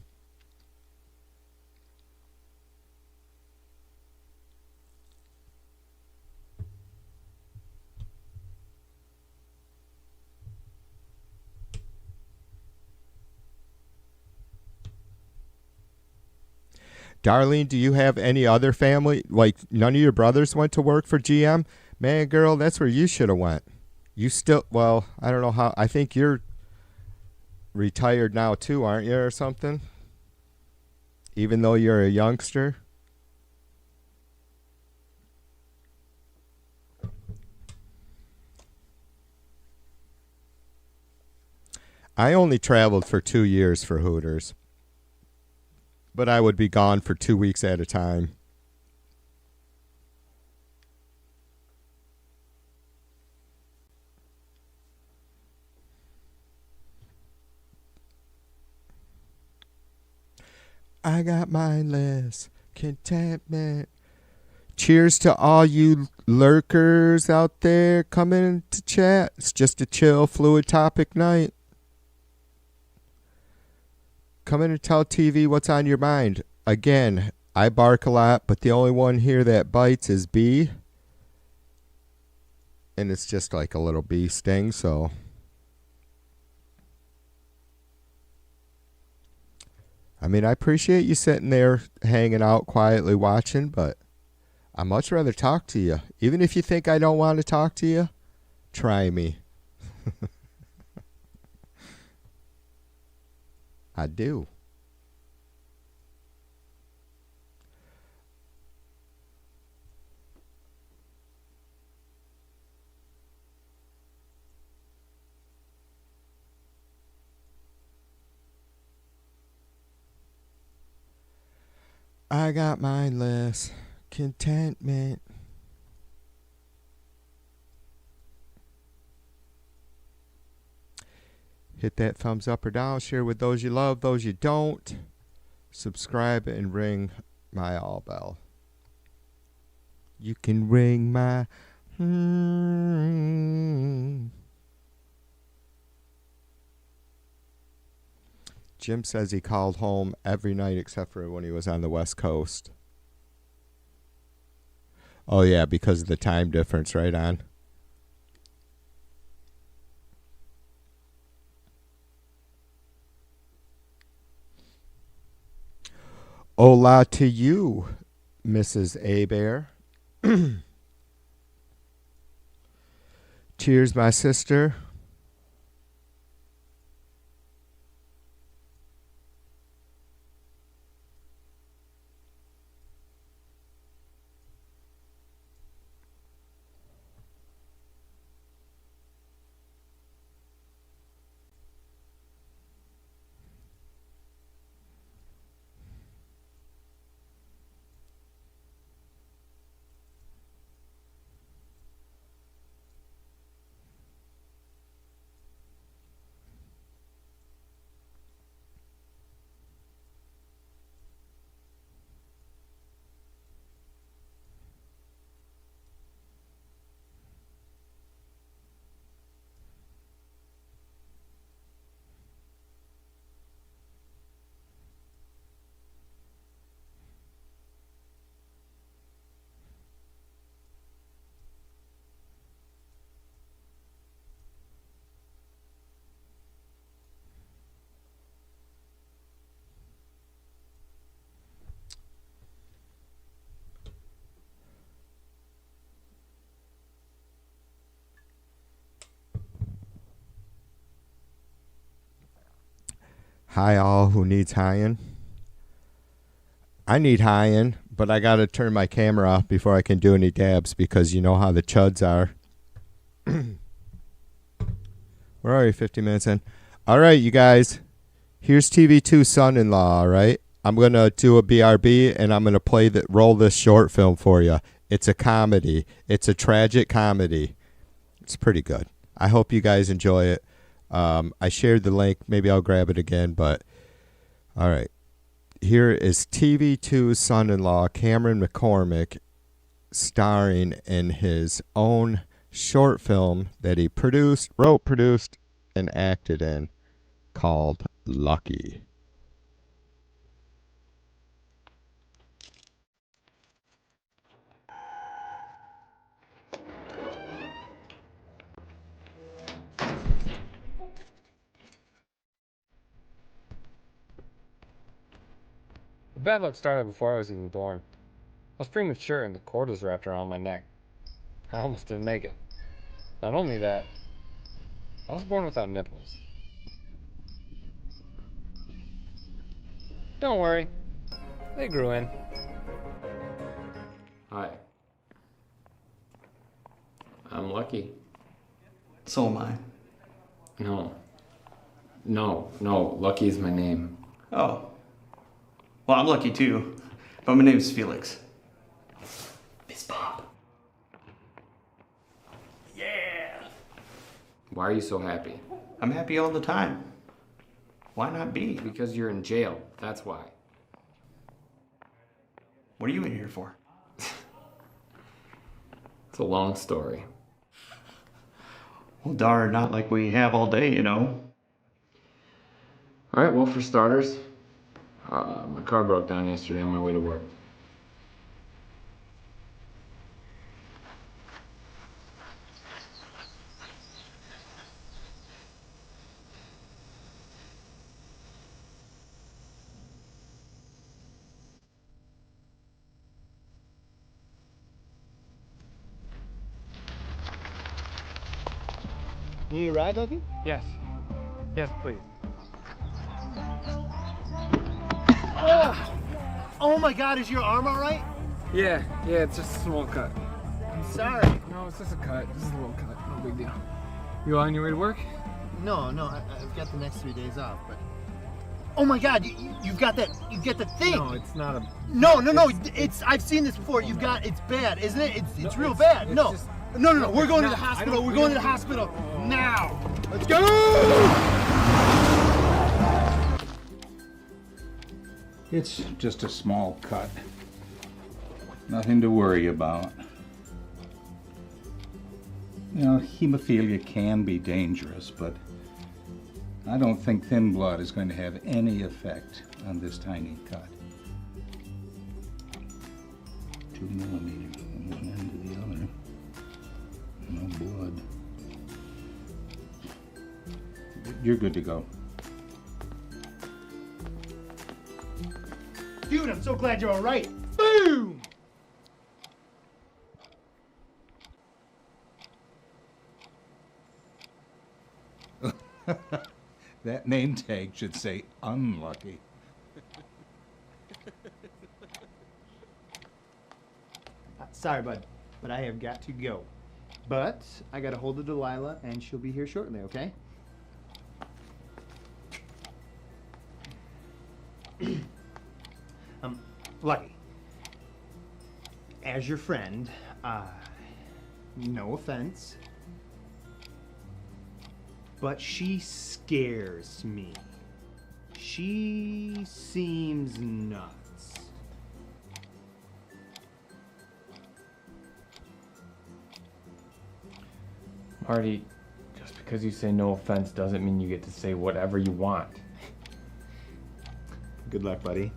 Darlene, do you have any other family? Like none of your brothers went to work for GM? Man, girl, that's where you should have went. You still, well, I don't know how. I think you're retired now too, aren't you, or something? Even though you're a youngster. I only traveled for 2 years for Hooters, but I would be gone for 2 weeks at a time. I got mindless contentment. Cheers to all you lurkers out there coming to chat. It's just a chill, fluid topic night. Come in and tell TV what's on your mind. Again, I bark a lot, but the only one here that bites is B. And it's just like a little bee sting, so. I mean, I appreciate you sitting there hanging out quietly watching, but I'd much rather talk to you. Even if you think I don't want to talk to you, try me. I do. I got mindless contentment. Hit that thumbs up or down. Share with those you love, those you don't. Subscribe and ring my all bell. You can ring my. Jim says he called home every night except for when he was on the West Coast. Oh, yeah, because of the time difference, right on. Hola to you, Mrs. Abear. Cheers, my sister. Hi all who needs highin'. I need highin', but I gotta turn my camera off before I can do any dabs because you know how the chuds are. We're already 50 minutes in. All right, you guys. Here's TV2 Son-in-Law, all right? I'm going to do a BRB, and I'm going to roll this short film for you. It's a comedy. It's a tragic comedy. It's pretty good. I hope you guys enjoy it. I shared the link. Maybe I'll grab it again, but all right. Here is TV2 Son-in-Law, Cameron McCormick, starring in his own short film that he wrote, produced, and acted in called Lucky. The bad luck started before I was even born. I was premature and the cord was wrapped around my neck. I almost didn't make it. Not only that, I was born without nipples. Don't worry, they grew in. Hi. I'm Lucky. So am I. No, Lucky is my name. Oh. Well, I'm Lucky too, but my name's Felix. Biz Bob. Yeah! Why are you so happy? I'm happy all the time. Why not be? Because you're in jail, that's why. What are you in here for? It's a long story. Well, darn, not like we have all day, you know. Alright, well, for starters, my car broke down yesterday on my way to work. You need a ride, Lucky? Yes. Yes, please. Oh my God, is your arm all right? Yeah, it's just a small cut. I'm sorry. No, it's just a cut. This is a little cut. No big deal. You on your way to work? No, I've got the next 3 days off, but. Oh my God, you've got that. You get the thing. No, it's not a. No. It's. I've seen this before. You've got. It's bad, isn't it? It's real bad. It's No. just- No. We're going to the No, hospital. We're going to the hospital now. Let's go. It's just a small cut. Nothing to worry about. You know, hemophilia can be dangerous, but I don't think thin blood is going to have any effect on this tiny cut. 2 millimeters from one end to the other. No blood. You're good to go. Dude, I'm so glad you're all right. Boom. That name tag should say unlucky. Sorry, bud, but I have got to go. But I got a hold of Delilah, and she'll be here shortly, okay? Lucky. As your friend, no offense, but she scares me. She seems nuts. Marty, just because you say no offense doesn't mean you get to say whatever you want. Good luck, buddy.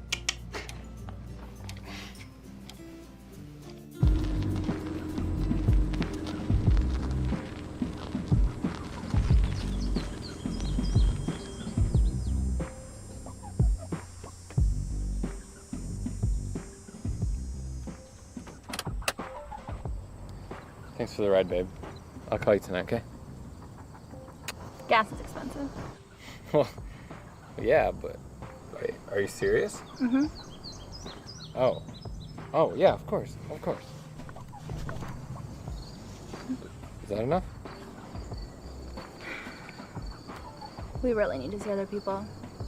Thanks for the ride, babe. I'll call you tonight, okay? Gas is expensive. Well, Yeah, but wait, are you serious? Mm-hmm. Oh. Oh, yeah, of course. Of course. Is that enough? We really need to see other people.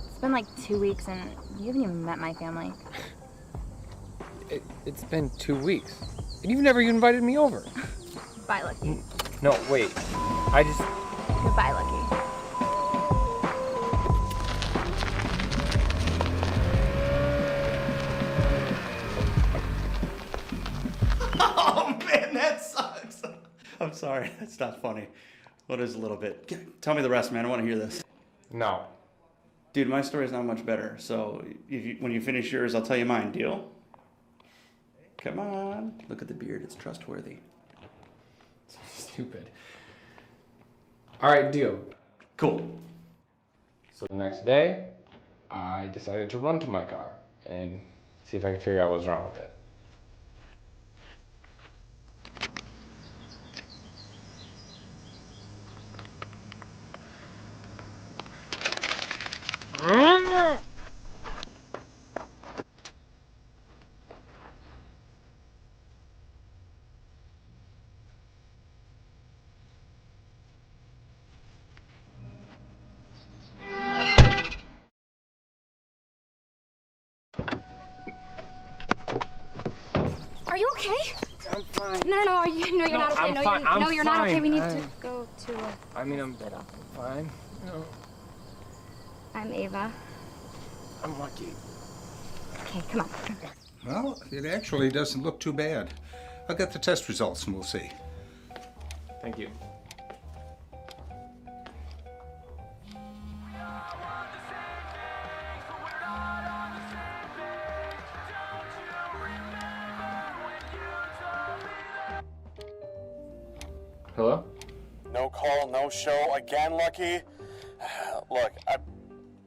It's been like 2 weeks and you haven't even met my family. It's been 2 weeks. And you've never even invited me over. Bye, Lucky. No, wait. I just... Goodbye, Lucky. Oh man, that sucks. I'm sorry, that's not funny. What is a little bit? Tell me the rest, man. I want to hear this. No. Dude, my story's not much better. So when you finish yours, I'll tell you mine. Deal? Come on. Look at the beard. It's trustworthy. Stupid. All right, deal. Cool. So the next day, I decided to run to my car and see if I could figure out what was wrong with it. Are you okay? I'm fine. No, are you? No, you're not okay. I'm fine. I'm you're not okay. fine. We need to go to a I mean, I'm hospital. fine. No, I'm Ava. I'm lucky. Okay, come on. Well, it actually doesn't look too bad. I'll get the test results and we'll see. Thank you. Hello? No call, no show again, Lucky. Look,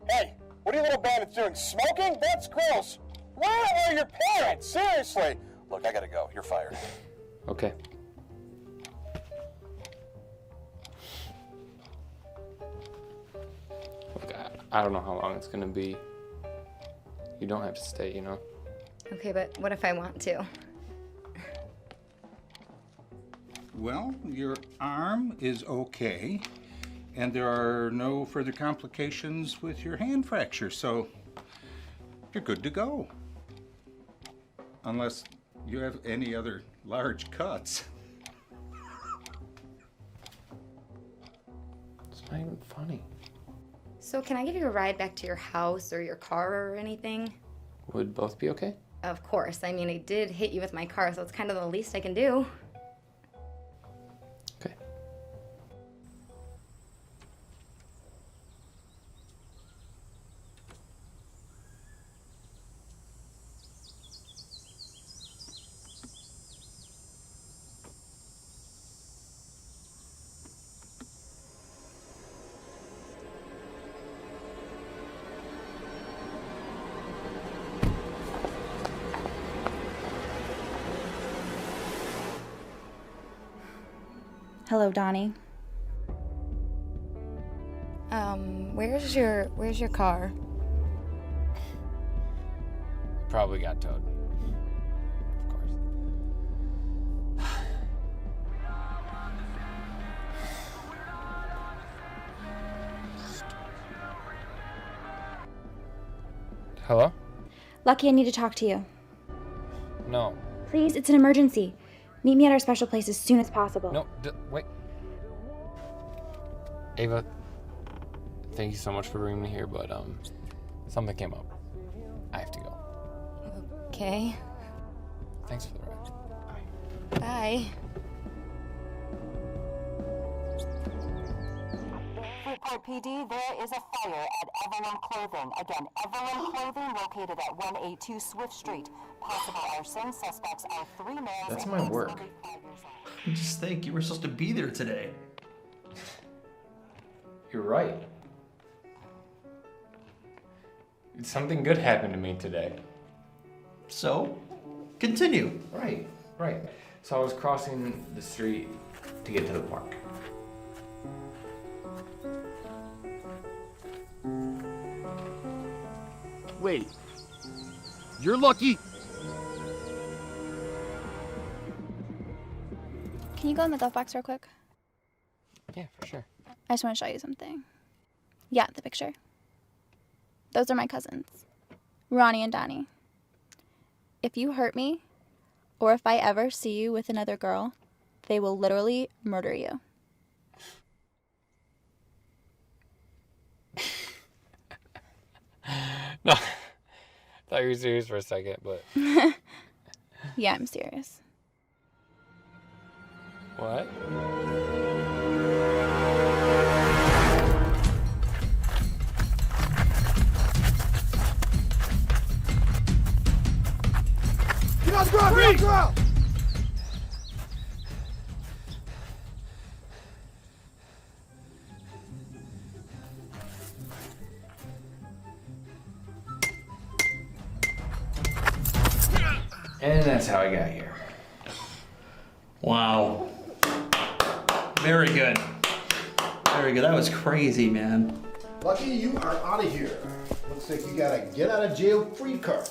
hey, what are you little bandits doing? Smoking? That's gross. Where are your parents? Seriously. Look, I gotta go. You're fired. Okay. Look, I don't know how long it's gonna be. You don't have to stay, you know? Okay, but what if I want to? Well, your arm is okay, and there are no further complications with your hand fracture, so you're good to go. Unless you have any other large cuts. It's not even funny. So can I give you a ride back to your house or your car or anything? Would both be okay? Of course. I mean, I did hit you with my car, so it's kind of the least I can do. Okay. Hello, Donnie. Where's your car? Probably got towed. Of course. Hello? Lucky, I need to talk to you. No. Please, it's an emergency. Meet me at our special place as soon as possible. No, wait. Ava, thank you so much for bringing me here, but something came up. I have to go. Okay. Thanks for the ride. Bye. Freeport PD, there is a fire at Evelyn Clothing. Again, Evelyn Clothing located at 182 Swift Street. Possible arson. Suspects are 3 males. That's and my work. approximately 5 years old. Just think, you were supposed to be there today. You're right. Something good happened to me today. So, continue. Right. So I was crossing the street to get to the park. Wait. You're lucky? Can you go in the glove box real quick? Yeah, for sure. I just want to show you something. Yeah, the picture. Those are my cousins, Ronnie and Donnie. If you hurt me, or if I ever see you with another girl, they will literally murder you. No, I thought you were serious for a second, but... Yeah, I'm serious. What? Get on the ground! Get on the ground! And that's how I got here. Wow. Very good. Very good. That was crazy, man. Lucky, you are out of here. Looks like you got a get out of jail free card.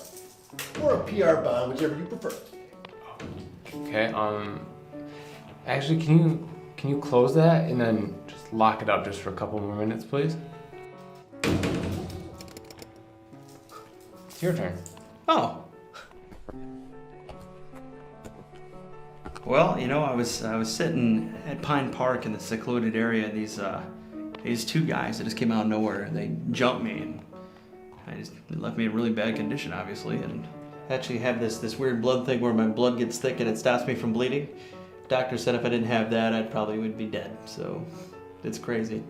Or a PR bond, whichever you prefer. Okay, actually, can you close that and then just lock it up just for a couple more minutes, please? It's your turn. Oh. Well, you know, I was sitting at Pine Park in the secluded area. These two guys that just came out of nowhere. They jumped me, and it left me in really bad condition, obviously. And I actually have this weird blood thing where my blood gets thick and it stops me from bleeding. Doctor said if I didn't have that, I probably would be dead. So it's crazy.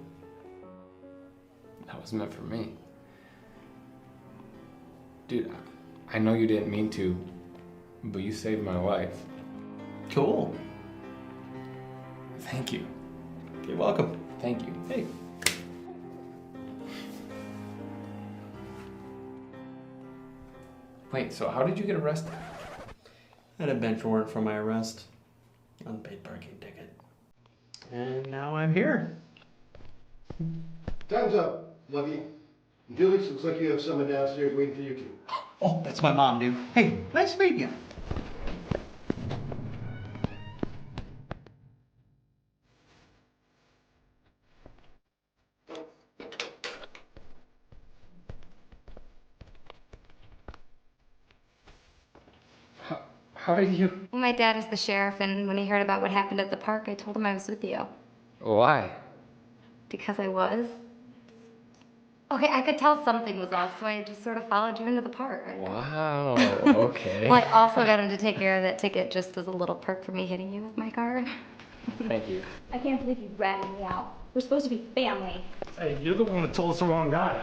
That was meant for me. Dude, I know you didn't mean to, but you saved my life. Cool. Thank you. You're welcome. Thank you. Hey. Wait, so how did you get arrested? I had a bench warrant for my arrest. Unpaid parking ticket. And now I'm here. Time's up, Lucky. Felix, looks like you have someone downstairs waiting for you too. Oh, that's my mom, dude. Hey, nice meeting you. How did you... Well, my dad is the sheriff, and when he heard about what happened at the park, I told him I was with you. Why? Because I was. Okay, I could tell something was off, so I just sort of followed you into the park. Wow, okay. Well, I also got him to take care of that ticket just as a little perk for me hitting you with my car. Thank you. I can't believe you ratted me out. We're supposed to be family. Hey, you're the one that told us the wrong guy.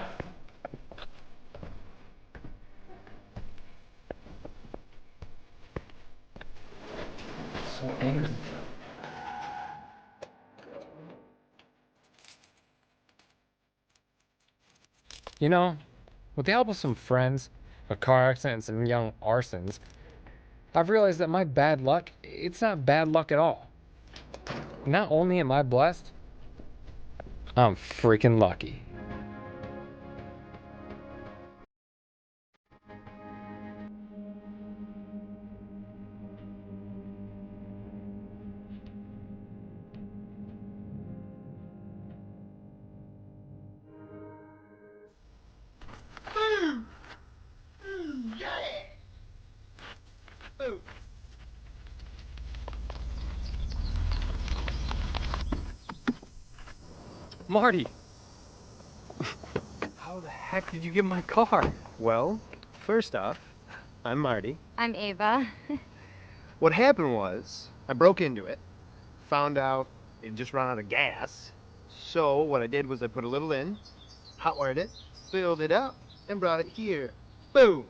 So angry. You know, with the help of some friends, a car accident, and some young arsons, I've realized that my bad luck, it's not bad luck at all. Not only am I blessed, I'm freaking lucky. Marty! How the heck did you get my car? Well, first off, I'm Marty. I'm Ava. What happened was, I broke into it, found out it just run out of gas. So what I did was I put a little in, hot-wired it, filled it up, and brought it here. Boom!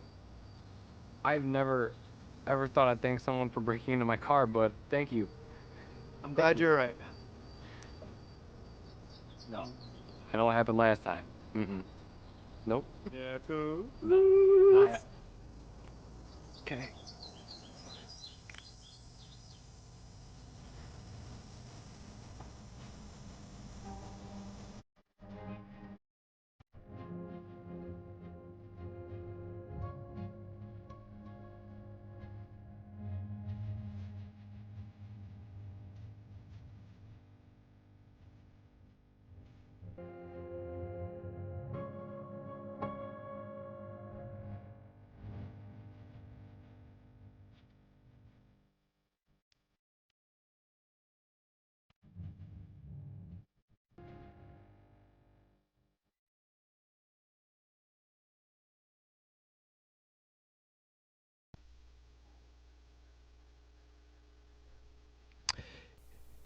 I've never ever thought I'd thank someone for breaking into my car, but thank you. I'm glad you're right. No. I know what happened last time. Mm-mm. Nope. Yeah, cool. Okay.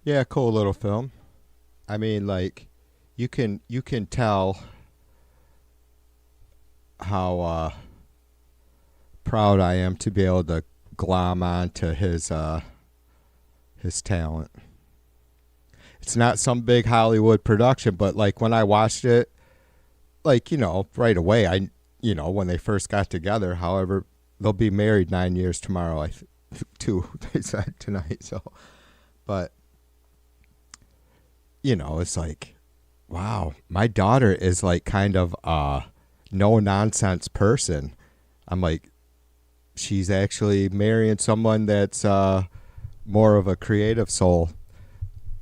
Yeah, cool little film. I mean, like, you can tell how proud I am to be able to glom onto his talent. It's not some big Hollywood production, but like when I watched it, like, you know, right away, when they first got together, however, they'll be married 9 years tomorrow, too, they said tonight. So, but, you know, it's like, wow, my daughter is like kind of a no nonsense person. I'm like, she's actually marrying someone that's more of a creative soul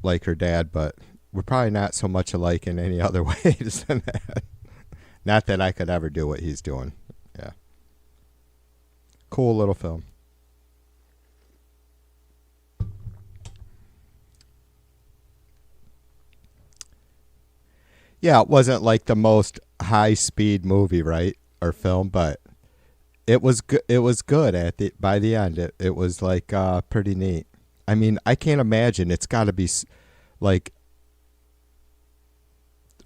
like her dad, but we're probably not so much alike in any other ways than that. Not that I could ever do what he's doing. Yeah. Cool little film. Yeah, it wasn't like the most high-speed movie, right, or film, but it was good. It was good by the end. It was like pretty neat. I mean, I can't imagine. It's got to be like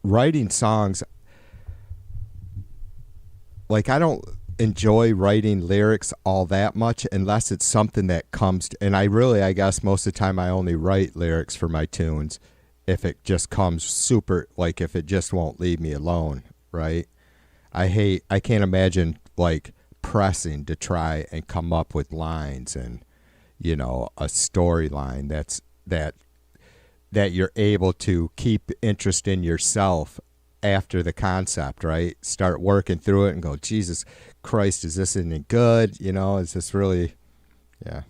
writing songs. Like, I don't enjoy writing lyrics all that much unless it's something that comes to, and I guess most of the time I only write lyrics for my tunes if it just comes super, like if it just won't leave me alone, right? I can't imagine like pressing to try and come up with lines and, you know, a storyline that you're able to keep interest in yourself after the concept, right? Start working through it and go, Jesus Christ, is this any good? You know, is this really, yeah.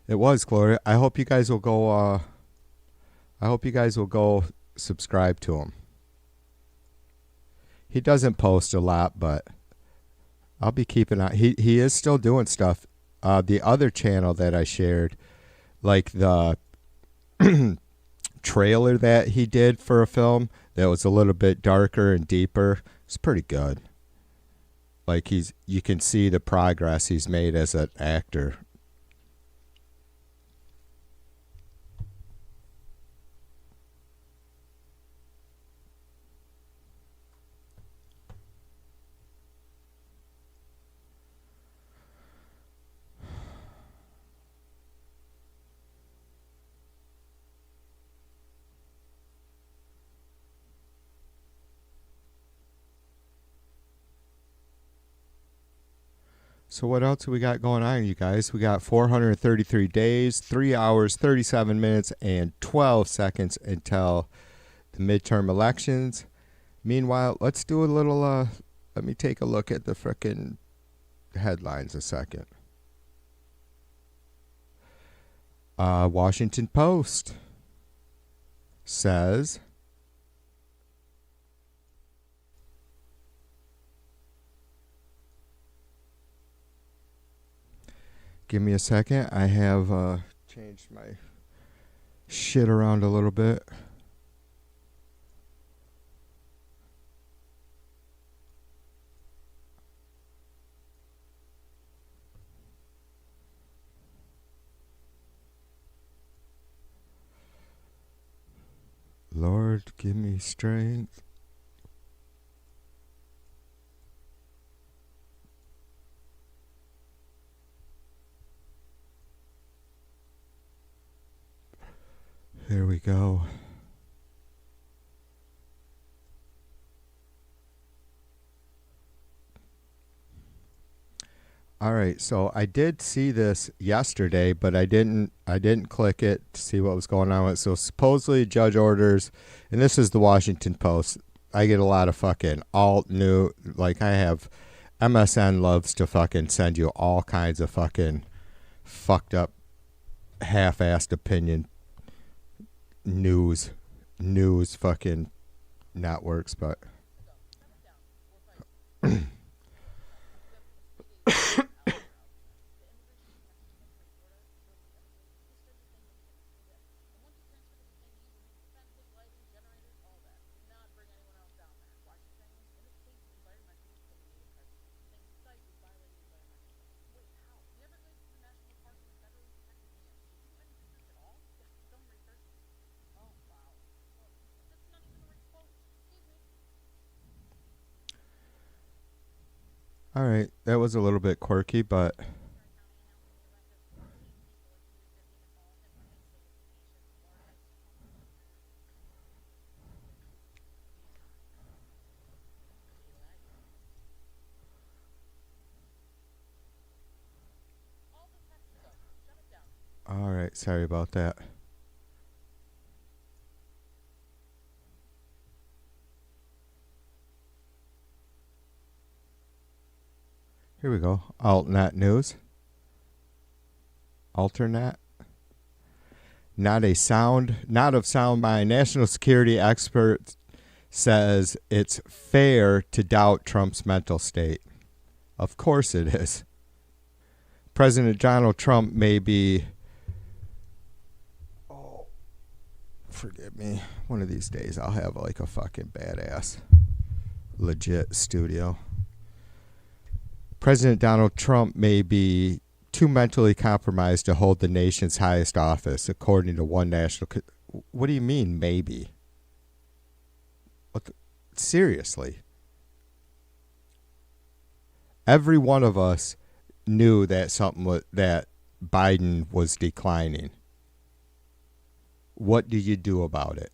It was, Gloria. I hope you guys will go, subscribe to him. He doesn't post a lot, but I'll be keeping an eye. He is still doing stuff. The other channel that I shared, like the trailer that he did for a film that was a little bit darker and deeper, it's pretty good. Like you can see the progress he's made as an actor. So what else we got going on, you guys? We got 433 days, 3 hours, 37 minutes, and 12 seconds until the midterm elections. Meanwhile, let's do a little, let me take a look at the frickin' headlines a second. Washington Post says, give me a second. I have changed my shit around a little bit. Lord, give me strength. There we go. All right, so I did see this yesterday, but I didn't click it to see what was going on with it. So supposedly judge orders, and this is the Washington Post. I get a lot of fucking alt new, like I have MSN loves to fucking send you all kinds of fucking fucked up half-assed opinion news fucking networks, but All right, that was a little bit quirky, but all right, sorry about that. Here we go. Altnet news. Alternate. Not of sound mind. National security expert says it's fair to doubt Trump's mental state. Of course it is. President Donald Trump may be... Oh, forgive me. One of these days I'll have like a fucking badass, legit studio. President Donald Trump may be too mentally compromised to hold the nation's highest office, according to one national... What do you mean, maybe? Seriously. Every one of us knew that that Biden was declining. What do you do about it?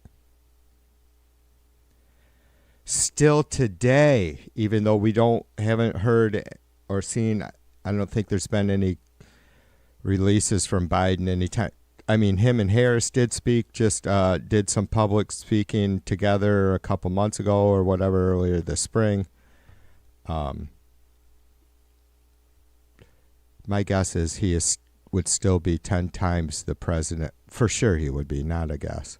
Still today, even though we haven't heard or seen, I don't think there's been any releases from Biden anytime. I mean, him and Harris did speak, just did some public speaking together a couple months ago or whatever, earlier this spring. My guess is would still be 10 times the president. For sure he would be, not a guess.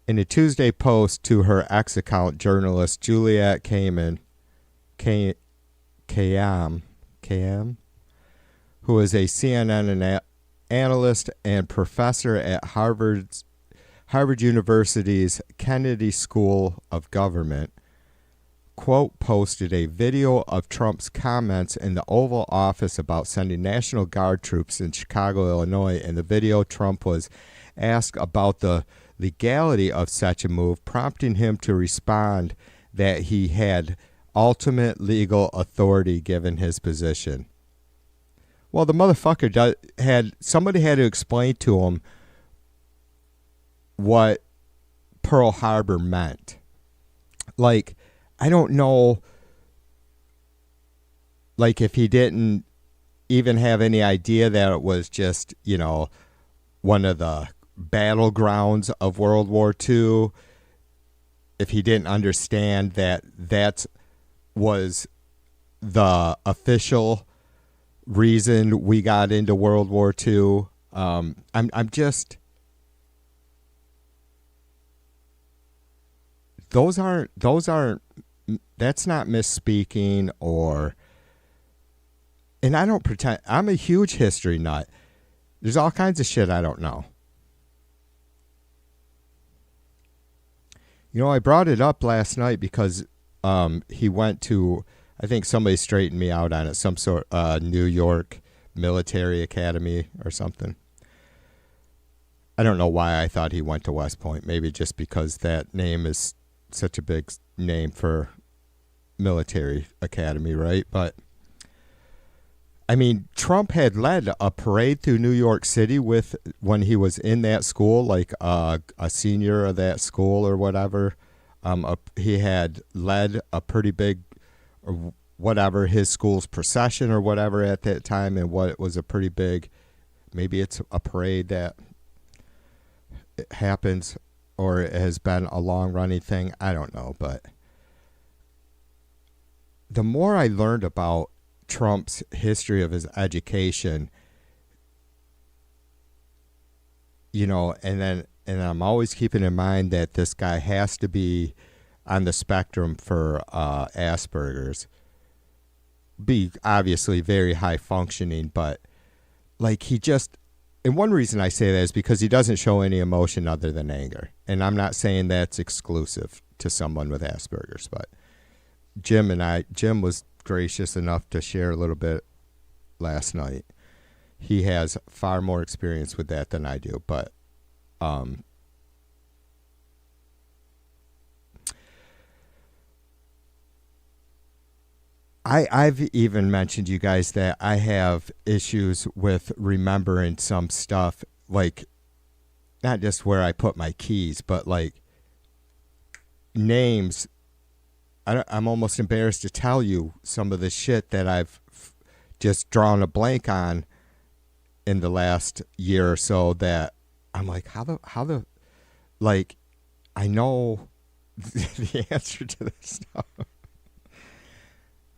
In a Tuesday post to her X account, journalist Juliet Kayyem, who is a CNN analyst and professor at Harvard University's Kennedy School of Government, posted a video of Trump's comments in the Oval Office about sending National Guard troops in Chicago, Illinois. In the video, Trump was asked about the legality of such a move, prompting him to respond that he had ultimate legal authority given his position. Well, the motherfucker somebody had to explain to him what Pearl Harbor meant. Like, I don't know, like, if he didn't even have any idea that it was just, one of the battlegrounds of World War II, if he didn't understand that was the official reason we got into World War II. I'm just... Those aren't, that's not misspeaking and I don't pretend, I'm a huge history nut. There's all kinds of shit I don't know. I brought it up last night because he went to, I think somebody straightened me out on it, some sort New York Military Academy or something. I don't know why I thought he went to West Point. Maybe just because that name is such a big name for military academy, right? But I mean, Trump had led a parade through New York City when he was in that school, like a senior of that school or whatever. He had led a pretty big, or whatever, his school's procession or whatever at that time, and what was a pretty big, maybe it's a parade that happens or it has been a long-running thing. I don't know, but the more I learned about Trump's history of his education, and I'm always keeping in mind that this guy has to be on the spectrum for Asperger's. Be obviously very high functioning, but like he just... And one reason I say that is because he doesn't show any emotion other than anger. And I'm not saying that's exclusive to someone with Asperger's, but Jim was gracious enough to share a little bit last night. He has far more experience with that than I do, but I've even mentioned you guys that I have issues with remembering some stuff, like not just where I put my keys, but like names. I'm almost embarrassed to tell you some of the shit that I've just drawn a blank on in the last year or so, that I'm like, how the, like, I know the answer to this stuff.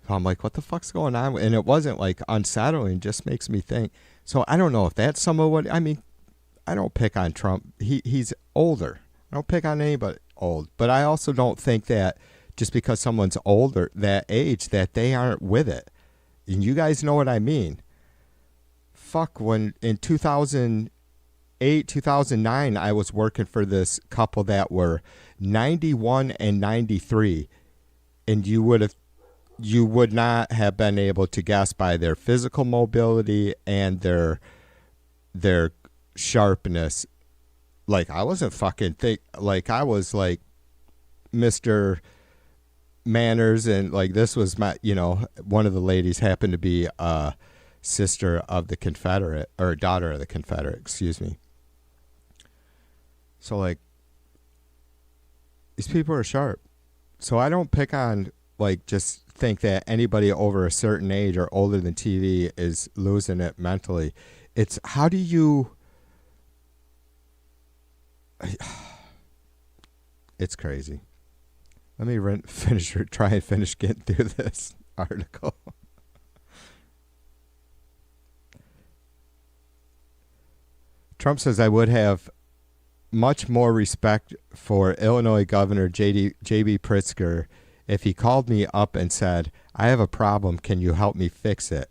So I'm like, what the fuck's going on? And it wasn't like unsettling, just makes me think. So I don't know if that's some of what, I mean, I don't pick on Trump. He's older. I don't pick on anybody old. But I also don't think that just because someone's older, that age, that they aren't with it. And you guys know what I mean. Fuck, when in 2008, 2009, I was working for this couple that were 91 and 93. And you would not have been able to guess by their physical mobility and their sharpness. Like, I wasn't fucking like, I was like Mr. Manners, and like, this was my, you know, one of the ladies happened to be a sister of the Confederate, or a daughter of the Confederate, excuse me. So like, these people are sharp. So I don't pick on, like, just think that anybody over a certain age or older than TV is losing it mentally. It's how do you, it's crazy. Let me try and finish getting through this article. Trump says, I would have much more respect for Illinois Governor J.B. Pritzker if he called me up and said, I have a problem, can you help me fix it?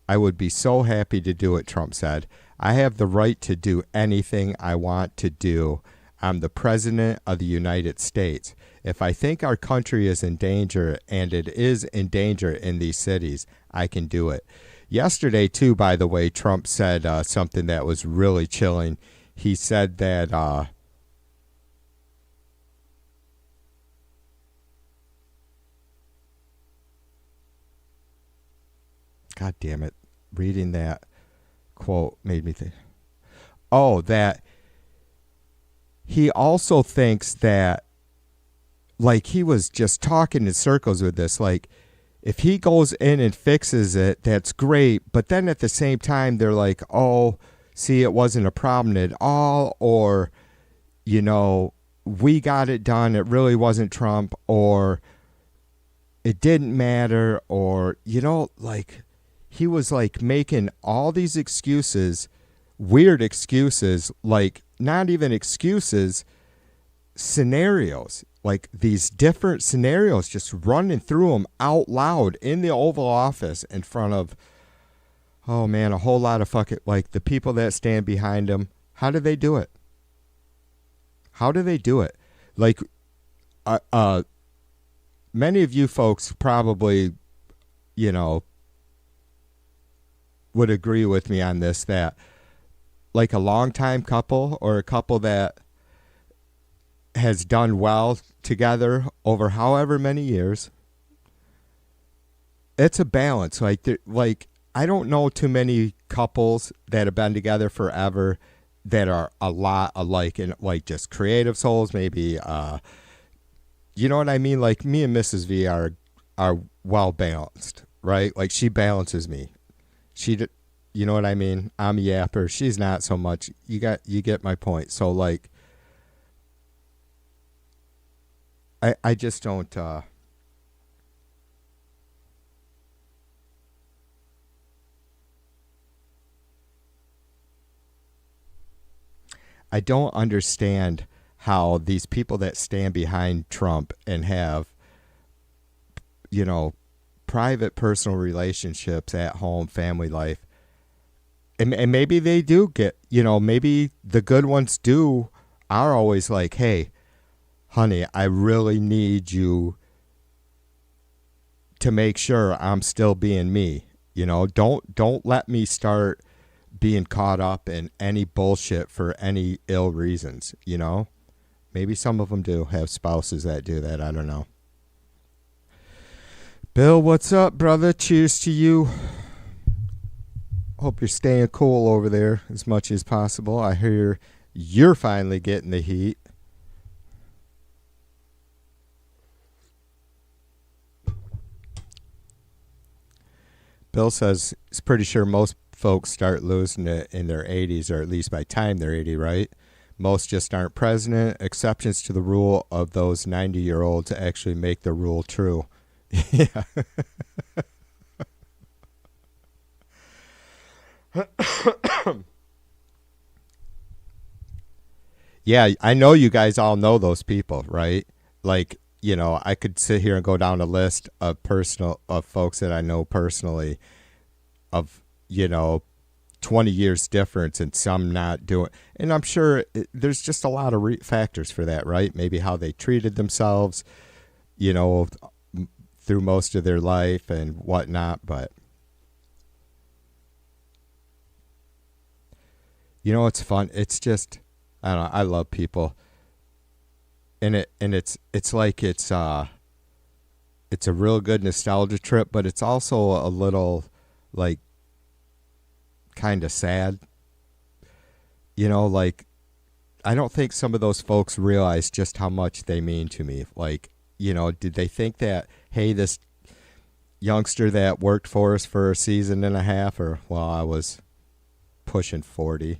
I would be so happy to do it, Trump said. I have the right to do anything I want to do. I'm the president of the United States. If I think our country is in danger, and it is in danger in these cities, I can do it. Yesterday, too, by the way, Trump said something that was really chilling. He said that God damn it. Reading that quote made me think. Oh, that he also thinks that, like, he was just talking in circles with this, like, if he goes in and fixes it, that's great. But then at the same time, they're like, oh, see, it wasn't a problem at all. Or, you know, we got it done. It really wasn't Trump. Or it didn't matter. Or, you know, like, he was like making all these excuses, weird excuses, like not even excuses, scenarios, like these different scenarios, just running through them out loud in the Oval Office in front of, oh man, a whole lot of fucking, like the people that stand behind him. How do they do it? How do they do it? Like, many of you folks probably, you know, would agree with me on this, that like a longtime couple or a couple that has done well together over however many years, it's a balance. Like I don't know too many couples that have been together forever that are a lot alike, and like just creative souls, maybe, you know what I mean? Like me and Mrs. V are well balanced, right? Like she balances me. You know what I mean? I'm a yapper. She's not so much. You get my point. So like, I just don't. I don't understand how these people that stand behind Trump and have, you know, private personal relationships at home, family life, and maybe they do get, you know, maybe the good ones are always like, hey, honey, I really need you to make sure I'm still being me. You know, don't let me start being caught up in any bullshit for any ill reasons, you know? Maybe some of them do have spouses that do that. I don't know. Bill, what's up, brother? Cheers to you. Hope you're staying cool over there as much as possible. I hear you're finally getting the heat. Bill says he's pretty sure most folks start losing it in their 80s, or at least by the time they're 80, right? Most just aren't present. Exceptions to the rule of those 90-year-olds actually make the rule true. Yeah. Yeah, I know you guys all know those people, right? Like, you know, I could sit here and go down a list of folks that I know personally of, you know, 20 years difference and some not doing. And I'm sure there's just a lot of factors for that, right? Maybe how they treated themselves, you know, through most of their life and whatnot. But, you know, it's fun. It's just, I don't know. I love people. And it's like it's a real good nostalgia trip, but it's also a little like kind of sad. You know, like I don't think some of those folks realize just how much they mean to me. Like, you know, did they think that, hey, this youngster that worked for us for a season and a half, or well, I was pushing 40,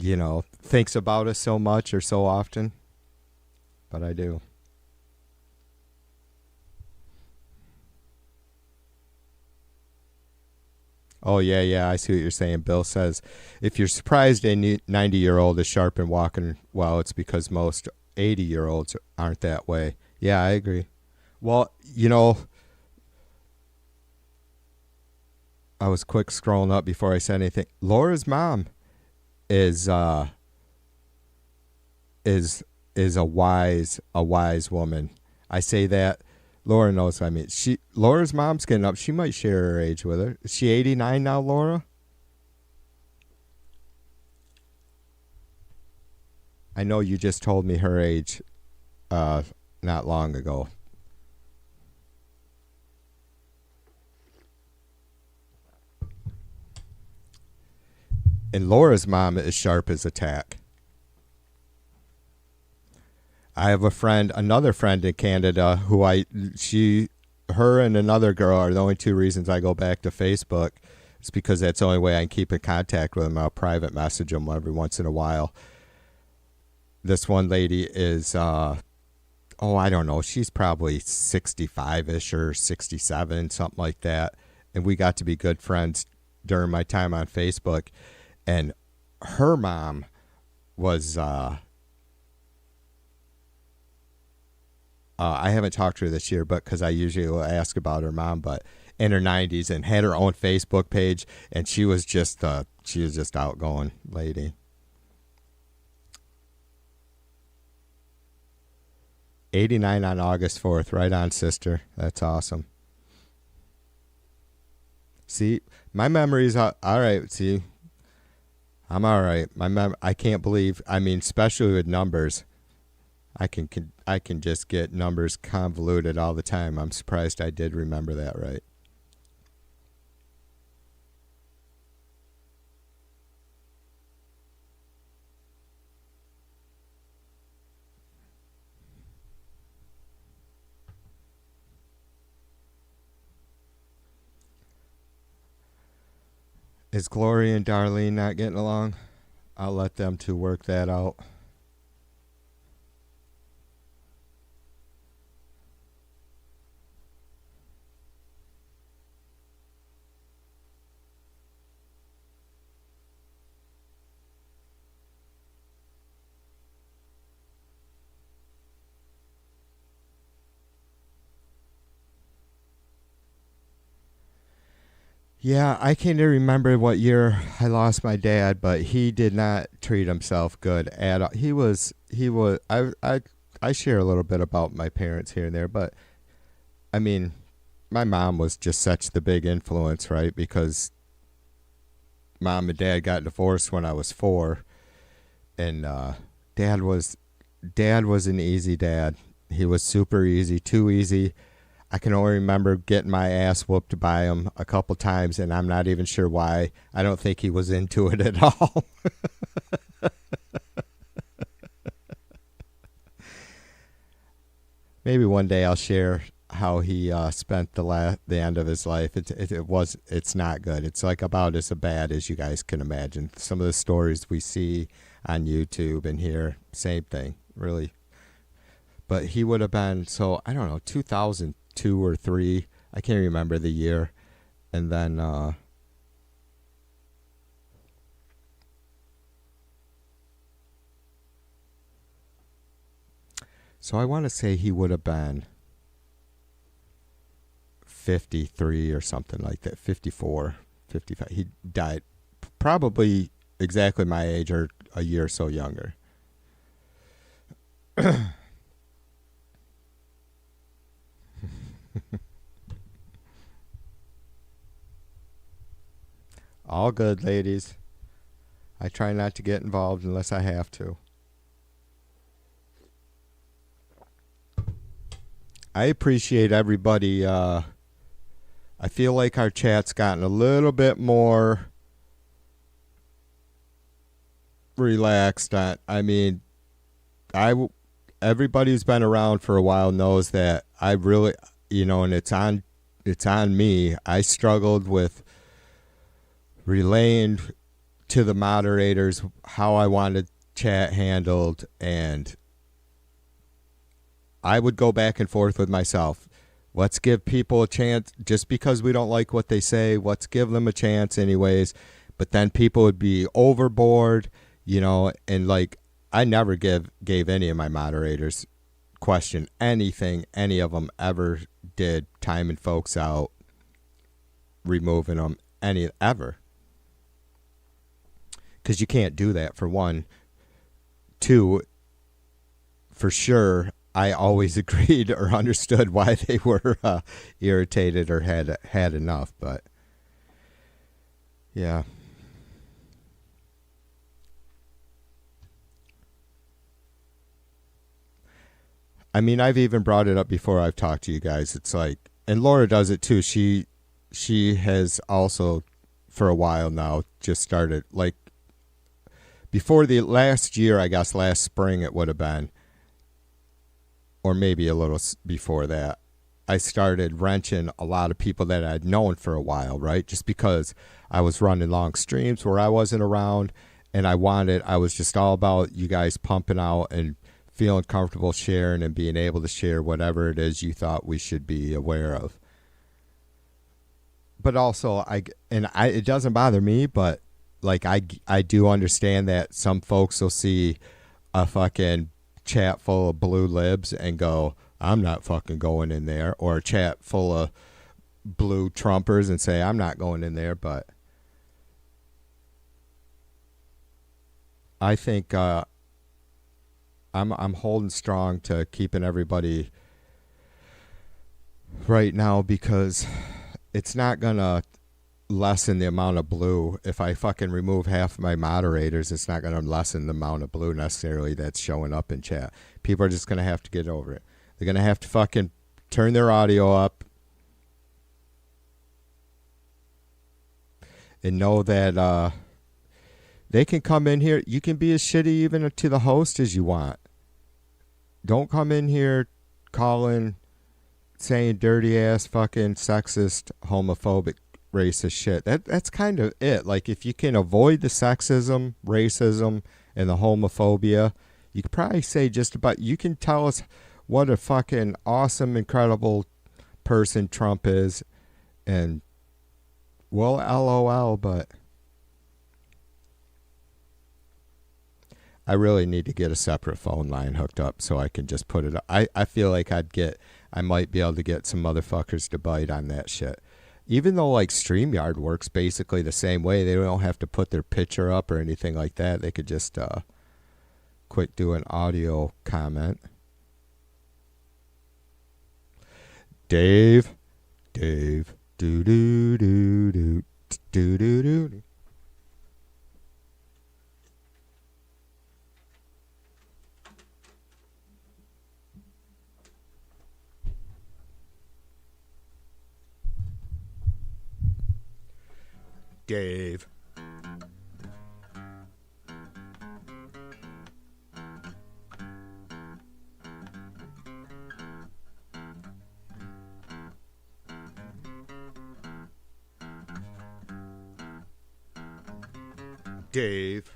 you know, thinks about us so much or so often, but I do. Oh, yeah, I see what you're saying. Bill says, if you're surprised a 90-year-old is sharp and walking well, it's because most 80-year-olds aren't that way. Yeah, I agree. Well, you know, I was quick scrolling up before I said anything. Laura's mom is a wise woman. I say that. Laura knows what I mean. Laura's mom's getting up. She might share her age with her. Is she 89 now, Laura? I know you just told me her age not long ago. And Laura's mom is sharp as a tack. I have another friend in Canada who her and another girl are the only two reasons I go back to Facebook. It's because that's the only way I can keep in contact with them. I'll private message them every once in a while. This one lady is, I don't know. She's probably 65-ish or 67, something like that. And we got to be good friends during my time on Facebook. And her mom was, I haven't talked to her this year, but because I usually will ask about her mom, but in her 90s and had her own Facebook page, and she was just outgoing lady. 89 on August 4th, right on, sister. That's awesome. See, my memory's all right. See, I'm all right. I can't believe. I mean, especially with numbers. I can just get numbers convoluted all the time. I'm surprised I did remember that right. Is Gloria and Darlene not getting along? I'll let them two work that out. Yeah, I can't even remember what year I lost my dad, but he did not treat himself good at all. I share a little bit about my parents here and there, but I mean, my mom was just such the big influence, right? Because mom and dad got divorced when I was 4, and dad was an easy dad. He was super easy, too easy. I can only remember getting my ass whooped by him a couple times, and I'm not even sure why. I don't think he was into it at all. Maybe one day I'll share how he spent the end of his life. It's not good. It's like about as bad as you guys can imagine. Some of the stories we see on YouTube and hear, same thing, really. But he would have been, so I don't know, 2002 or 3. I can't remember the year. And then so I want to say he would have been 53 or something like that, 54, 55. He died probably exactly my age or a year or so younger. All good, ladies. I try not to get involved unless I have to. I appreciate everybody. I feel like our chat's gotten a little bit more relaxed. I mean, everybody who's been around for a while knows that I really, and it's on me. I struggled with relaying to the moderators how I wanted chat handled, and I would go back and forth with myself. Let's give people a chance. Just because we don't like what they say, let's give them a chance anyways. But then people would be overboard, and like I never gave any of my moderators question anything any of them ever did, timing folks out, removing them, ever. Because you can't do that, for one. Two, for sure, I always agreed or understood why they were irritated or had enough. But yeah. I mean, I've even brought it up before I've talked to you guys. It's like, and Laura does it too. She has also, for a while now, just started, like, before the last year, I guess last spring it would have been, or maybe a little before that, I started wrenching a lot of people that I'd known for a while, right? Just because I was running long streams where I wasn't around, and I was just all about you guys pumping out and feeling comfortable sharing and being able to share whatever it is you thought we should be aware of. But also, it doesn't bother me, but like I do understand that some folks will see a fucking chat full of blue libs and go, I'm not fucking going in there, or a chat full of blue Trumpers and say, I'm not going in there. But I think I'm holding strong to keeping everybody right now, because it's not gonna lessen the amount of blue. If I fucking remove half my moderators, it's not gonna lessen the amount of blue necessarily that's showing up in chat. People are just gonna have to get over it. They're gonna have to fucking turn their audio up and know that they can come in here. You can be as shitty even to the host as you want. Don't come in here calling, saying dirty ass fucking sexist, homophobic, racist shit. That's kind of it. Like, if you can avoid the sexism, racism, and the homophobia, you could probably say just about, you can tell us what a fucking awesome, incredible person Trump is, and well, LOL, but I really need to get a separate phone line hooked up so I can just put it up. I feel like I might be able to get some motherfuckers to bite on that shit. Even though, like, StreamYard works basically the same way. They don't have to put their picture up or anything like that. They could just quit doing audio comment. Dave, do do do do do do do. Dave. Dave.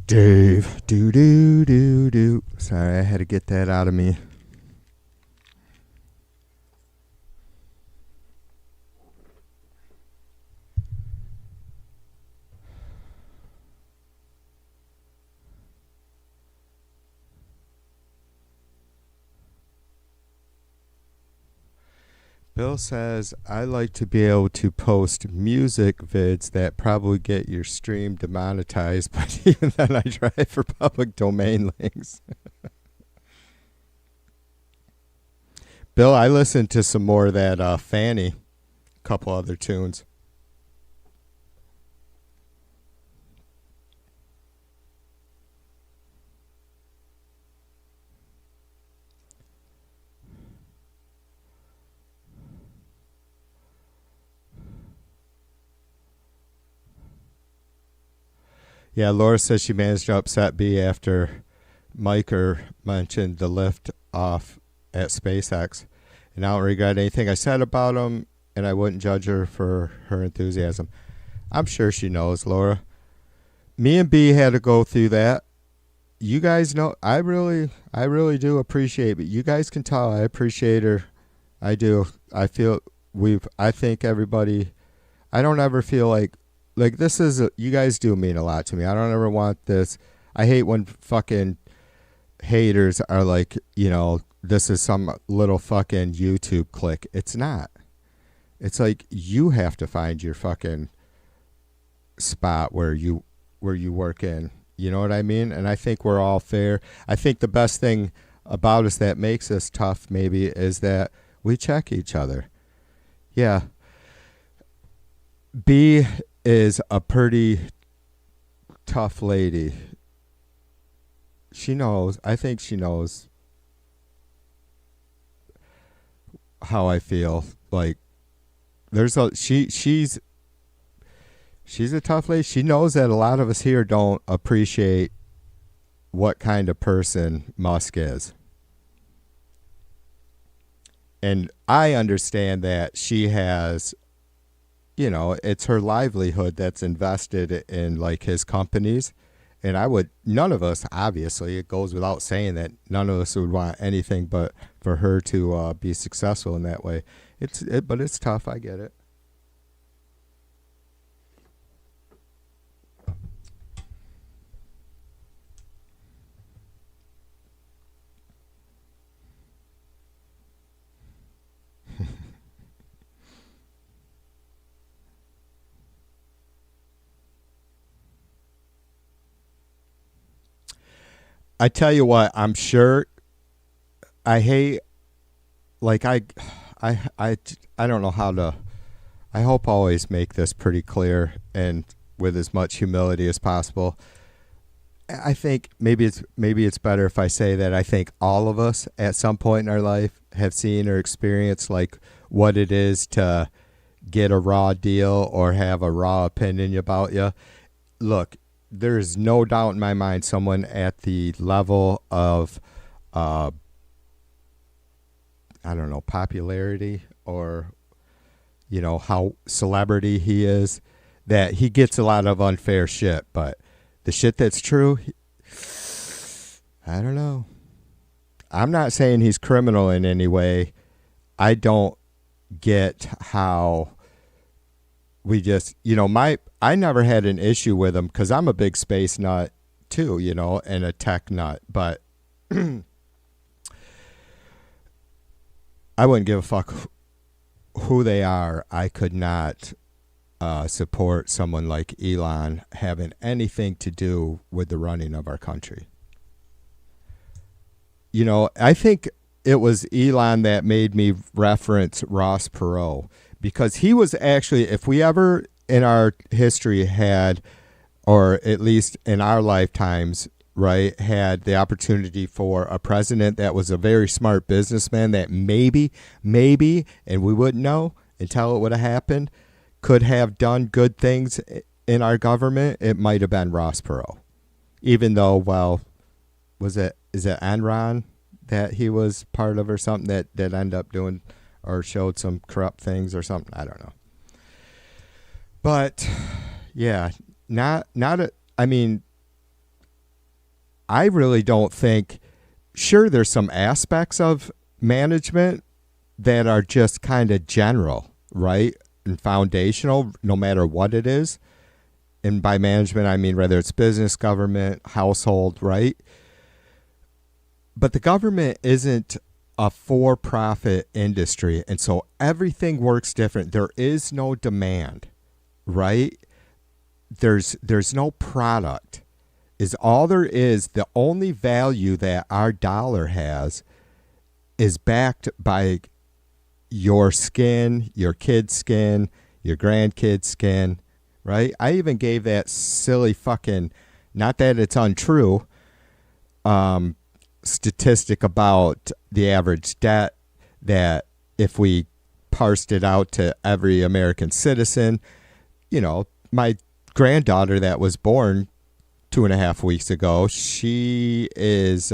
Dave, do. Sorry, I had to get that out of me. Bill says, I like to be able to post music vids that probably get your stream demonetized, but even then I try for public domain links. Bill, I listened to some more of that Fanny, a couple other tunes. Yeah, Laura says she managed to upset B after Miker mentioned the lift off at SpaceX. And I don't regret anything I said about him, and I wouldn't judge her for her enthusiasm. I'm sure she knows, Laura. Me and B had to go through that. You guys know, I really do appreciate it. You guys can tell I appreciate her. I do. I think everybody, I don't ever feel like this is, you guys do mean a lot to me. I don't ever want this. I hate when fucking haters are like, this is some little fucking YouTube click. It's not. It's like you have to find your fucking spot where you work in. You know what I mean? And I think we're all fair. I think the best thing about us that makes us tough maybe is that we check each other. Yeah. B is a pretty tough lady. She knows. I think she knows how I feel. Like she's a tough lady. She knows that a lot of us here don't appreciate what kind of person Musk is. And I understand that she has, it's her livelihood that's invested in like his companies. And none of us, obviously, it goes without saying that none of us would want anything but for her to be successful in that way. But it's tough. I get it. I tell you what, I'm sure I hate, like I don't know how to, I hope I always make this pretty clear and with as much humility as possible. I think maybe it's better if I say that I think all of us at some point in our life have seen or experienced like what it is to get a raw deal or have a raw opinion about you. Look, there is no doubt in my mind someone at the level of I don't know, popularity or how celebrity he is, that he gets a lot of unfair shit, but the shit that's true, I don't know. I'm not saying he's criminal in any way. I don't get how we just, I never had an issue with him because I'm a big space nut too, and a tech nut, but I wouldn't give a fuck who they are. I could not support someone like Elon having anything to do with the running of our country. I think it was Elon that made me reference Ross Perot, because he was actually, if we ever in our history had, or at least in our lifetimes, right, had the opportunity for a president that was a very smart businessman that maybe, and we wouldn't know until it would have happened, could have done good things in our government, it might have been Ross Perot. Even though, well, is it Enron that he was part of or something that ended up doing or showed some corrupt things or something? I don't know. But yeah, I really don't think, sure, there's some aspects of management that are just kind of general, right? And foundational, no matter what it is. And by management, I mean whether it's business, government, household, right? But the government isn't a for-profit industry, and so everything works different. There is no demand, right? There's no product. Is all there is. The only value that our dollar has is backed by your skin, your kid's skin, your grandkid's skin, right? I even gave that silly fucking, not that it's untrue, statistic about the average debt, that if we parsed it out to every American citizen, my granddaughter that was born 2.5 weeks ago, she is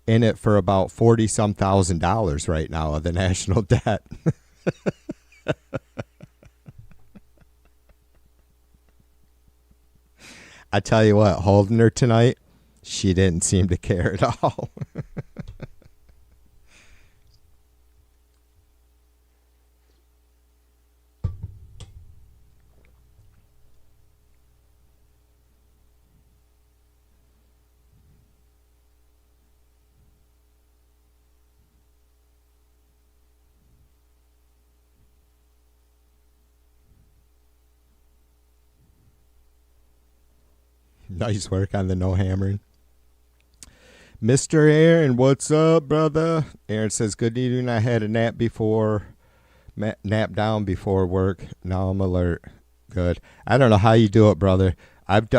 in it for about $40,000 right now of the national debt. I tell you what, holding her tonight, she didn't seem to care at all. Nice work on the no hammering. Mr. Aaron, what's up, brother? Aaron says, good evening. I had a nap down before work. Now I'm alert. Good. I don't know how you do it, brother. I'm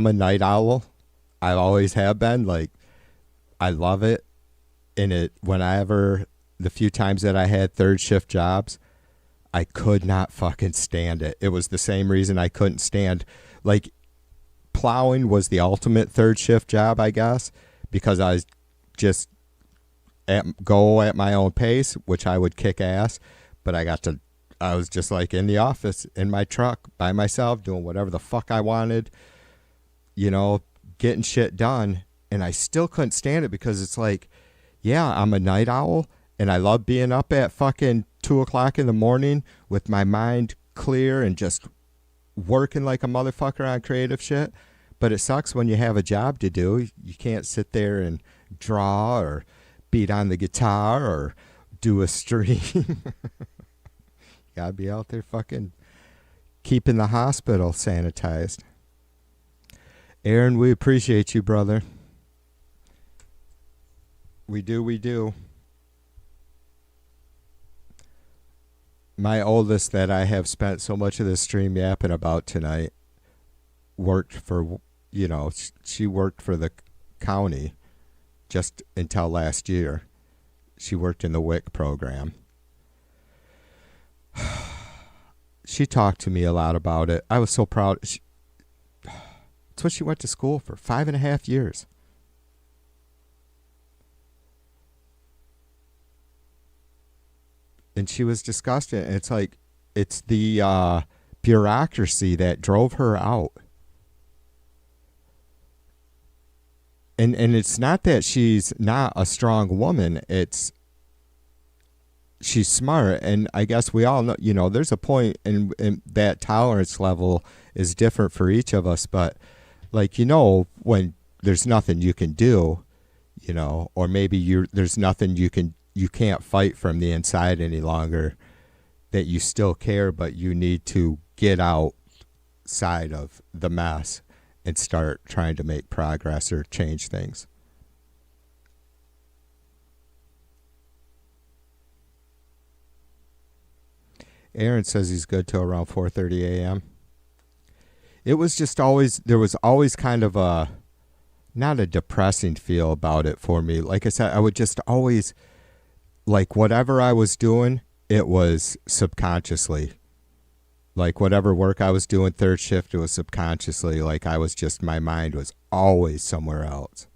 a night owl. I always have been. I love it. And the few times that I had third shift jobs, I could not fucking stand it. It was the same reason I couldn't stand, plowing was the ultimate third shift job, I guess, because I was just go at my own pace, which I would kick ass, but I was just in the office in my truck by myself doing whatever the fuck I wanted, getting shit done, and I still couldn't stand it because it's yeah, I'm a night owl and I love being up at fucking 2:00 in the morning with my mind clear and just working like a motherfucker on creative shit, but it sucks when you have a job to do. You can't sit there and draw or beat on the guitar or do a stream. You gotta be out there fucking keeping the hospital sanitized. Aaron, we appreciate you, brother. We do. My oldest that I have spent so much of this stream yapping about tonight worked for you know, she worked for the county just until last year. She worked in the WIC program. She talked to me a lot about it. I was so proud. It's what she went to school for, 5.5 years. And she was disgusted. And it's like, it's the bureaucracy that drove her out. And it's not that she's not a strong woman. It's she's smart. And I guess we all know, you know, there's a point in that tolerance level is different for each of us. But like, you know, when there's nothing you can do, you know, or maybe there's nothing you can't fight from the inside any longer, that you still care, but you need to get outside of the mess and start trying to make progress or change things. Aaron says he's good till around 4:30 a.m. It was just always, there was always kind of not a depressing feel about it for me. Like I said, I would just always, like whatever I was doing, it was subconsciously. Like whatever work I was doing third shift, it was subconsciously. Like I was just, my mind was always somewhere else.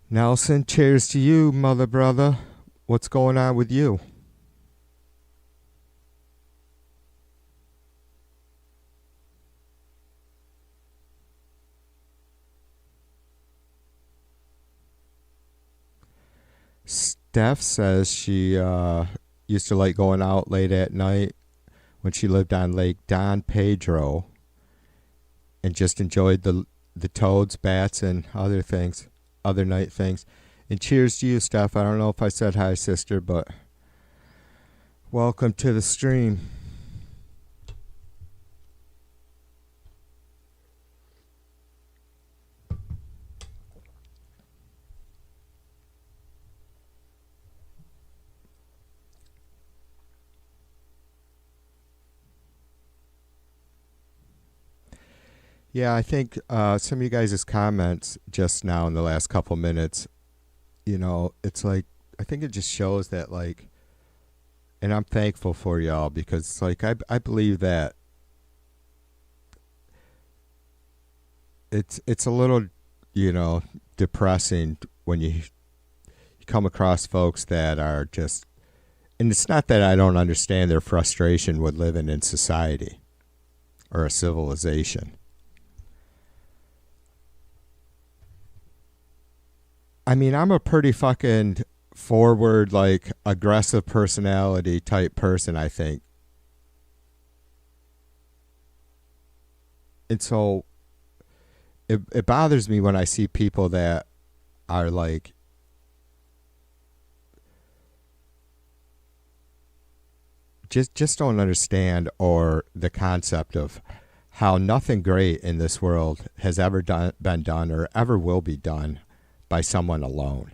Nelson, cheers to you, mother brother. What's going on with you? Steph says she used to like going out late at night when she lived on Lake Don Pedro and just enjoyed the toads, bats, and other things, other night things. And cheers to you, Steph. I don't know if I said hi, sister, but welcome to the stream. Yeah, I think some of you guys' comments just now in the last couple minutes, you know, it's like, I think it just shows that, like, and I'm thankful for y'all because it's like, I believe that it's a little, you know, depressing when you come across folks that are just, and it's not that I don't understand their frustration with living in society or a civilization. I mean, I'm a pretty fucking forward, like, aggressive personality type person, I think. And so it bothers me when I see people that are like, just don't understand or the concept of how nothing great in this world has ever been done or ever will be done by someone alone.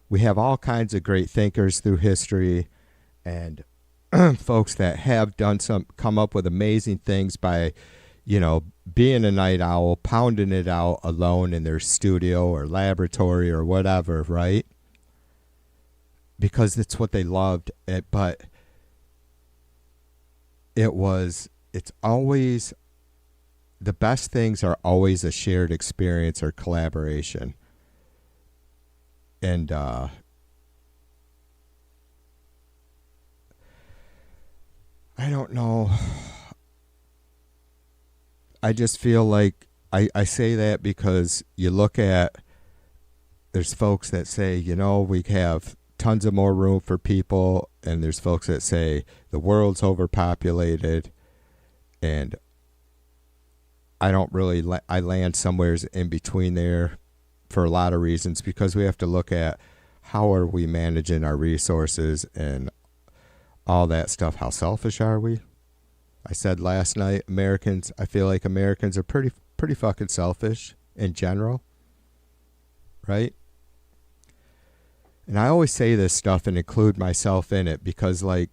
We have all kinds of great thinkers through history and folks that have come up with amazing things by, you know, being a night owl, pounding it out alone in their studio or laboratory or whatever, right? Because it's what they loved. But it's always, the best things are always a shared experience or collaboration. And I don't know. I just feel like I say that because you look at, there's folks that say, you know, we have tons of more room for people, and there's folks that say the world's overpopulated, and I don't really, I land somewhere in between there for a lot of reasons, because we have to look at how are we managing our resources and all that stuff. How selfish are we? I said last night, I feel like Americans are pretty fucking selfish in general, right? And I always say this stuff and include myself in it because, like,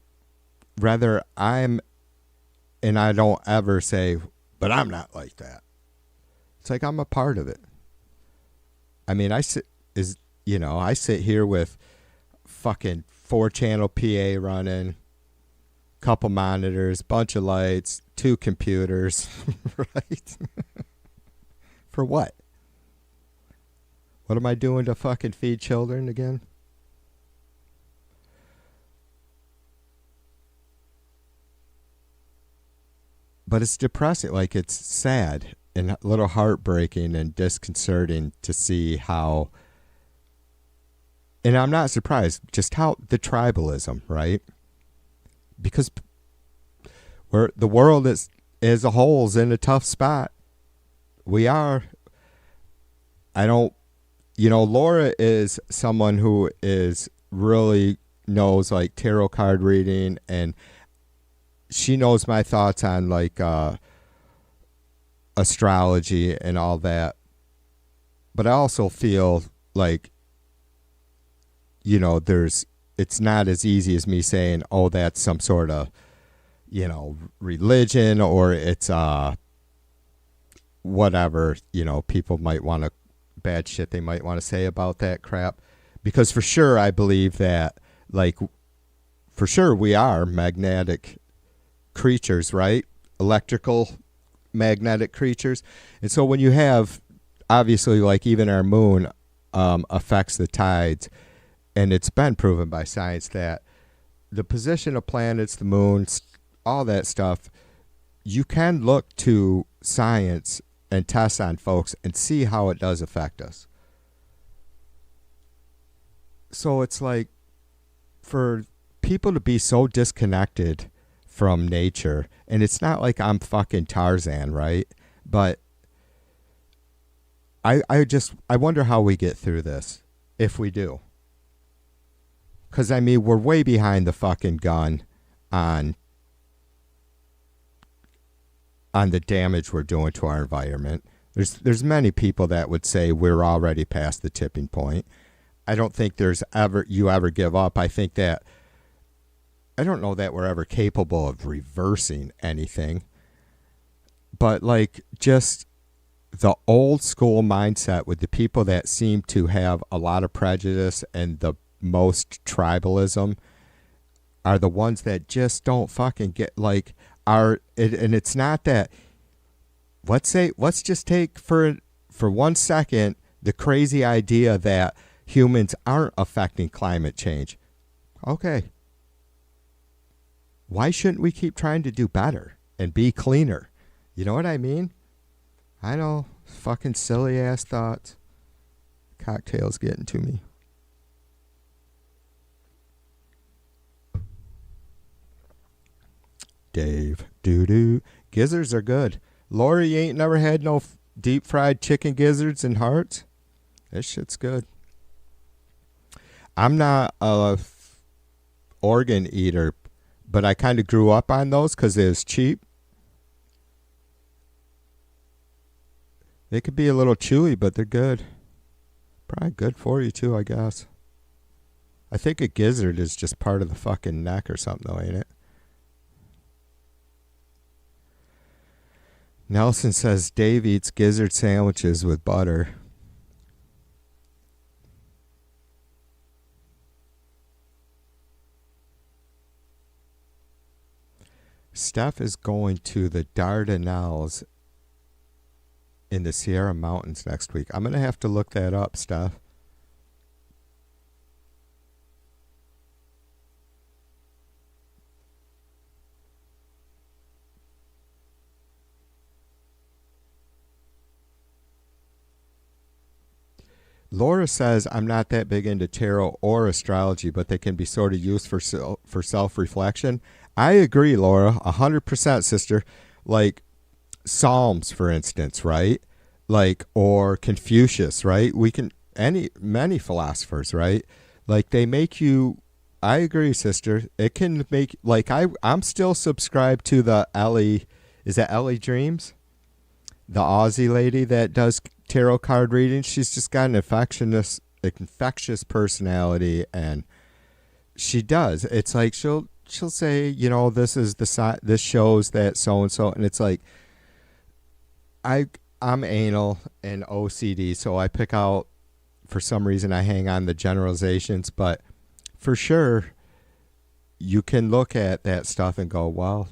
whether I'm and I don't ever say, but I'm not like that. It's like I'm a part of it. I mean, I sit here with fucking 4-channel PA running, couple monitors, bunch of lights, 2 computers, right? For what? What am I doing to fucking feed children again? But it's depressing. Like, it's sad and a little heartbreaking and disconcerting to see how, and I'm not surprised, just how the tribalism, right? Because the world is, as a whole, is in a tough spot. We are. Laura is someone who is really knows like tarot card reading, and she knows my thoughts on like astrology and all that. But I also feel like, it's not as easy as me saying, oh, that's some sort of, religion, or it's whatever, people might want to, bad shit they might want to say about that crap. Because for sure, I believe that, like, for sure we are magnetic creatures, right? Electrical magnetic creatures. And so when you have, obviously, like even our moon affects the tides, and it's been proven by science that the position of planets, the moons, all that stuff, you can look to science and test on folks and see how it does affect us. So it's like, for people to be so disconnected from nature, and it's not like I'm fucking Tarzan, right? But I wonder how we get through this, if we do. Because, I mean, we're way behind the fucking gun on the damage we're doing to our environment. There's many people that would say we're already past the tipping point. I don't think you ever give up. I think that, I don't know that we're ever capable of reversing anything. But like, just the old school mindset with the people that seem to have a lot of prejudice and the most tribalism are the ones that just don't fucking get, like, and it's not that, let's just take for 1 second the crazy idea that humans aren't affecting climate change. Okay. Why shouldn't we keep trying to do better and be cleaner? You know what I mean? I know, fucking silly ass thoughts. Cocktail's getting to me. Dave, doo-doo. Gizzards are good. Laura, you ain't never had no deep fried chicken gizzards and hearts? This shit's good. I'm not a organ eater, but I kind of grew up on those because it was cheap. They could be a little chewy, but they're good. Probably good for you too, I guess. I think a gizzard is just part of the fucking neck or something though, ain't it? Nelson says Dave eats gizzard sandwiches with butter. Steph is going to the Dardanelles in the Sierra Mountains next week. I'm going to have to look that up, Steph. Laura says, I'm not that big into tarot or astrology, but they can be sort of used for self-reflection. I agree, Laura, 100%, sister. Like Psalms, for instance, right? Like, or Confucius, right? Many philosophers, right? Like, they make you, I agree, sister. It can make, like, I'm still subscribed to the Ellie, is that Ellie Dreams? The Aussie lady that does tarot card readings. She's just got an infectious personality, and she does. It's like she'll say, you know, this is this shows that so and so, and it's like, I'm anal and OCD, so I pick out, for some reason I hang on the generalizations, but for sure you can look at that stuff and go, well,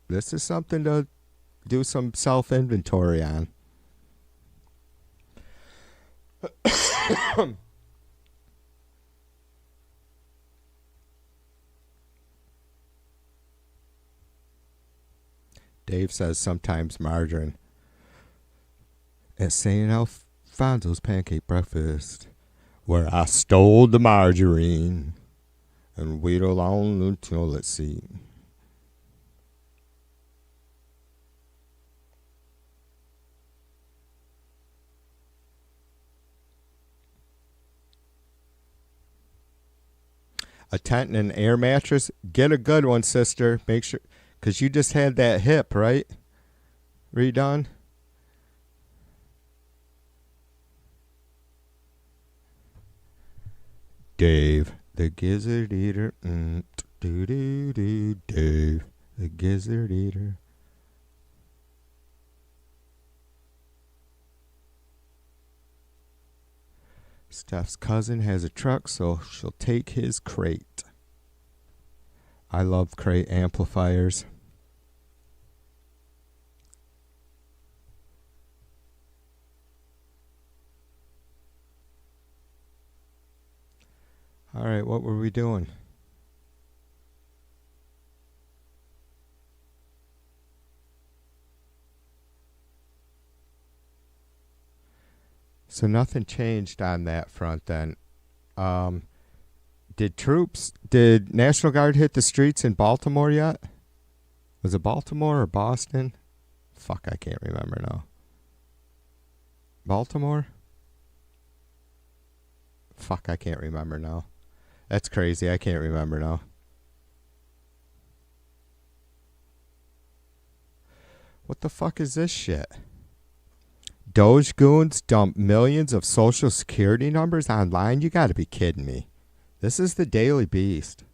this is something to do some self-inventory on. Dave says sometimes margarine. At St. Alfonso's Pancake Breakfast, where I stole the margarine and wait along the toilet seat. A tent and an air mattress. Get a good one, sister. Make sure, because you just had that hip, right? Redone? Dave, the gizzard eater. Dave, the gizzard eater. Steph's cousin has a truck, so she'll take his crate. I love crate amplifiers. All right, what were we doing? So nothing changed on that front then. Did National Guard hit the streets in Baltimore yet? Was it Baltimore or Boston? Fuck, I can't remember now. Baltimore? Fuck, I can't remember now. That's crazy, I can't remember now. What the fuck is this shit? Doge goons dump millions of social security numbers online? You gotta be kidding me. This is the Daily Beast.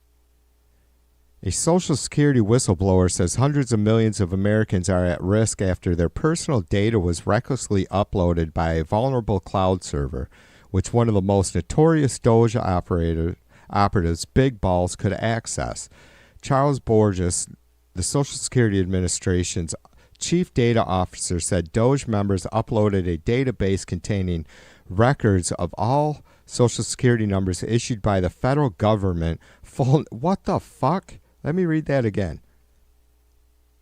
A social security whistleblower says hundreds of millions of Americans are at risk after their personal data was recklessly uploaded by a vulnerable cloud server, which one of the most notorious Doge operatives, Big Balls, could access. Charles Borges, the Social Security Administration's chief data officer, said Doge members uploaded a database containing records of all Social Security numbers issued by the federal government. What the fuck? Let me read that again.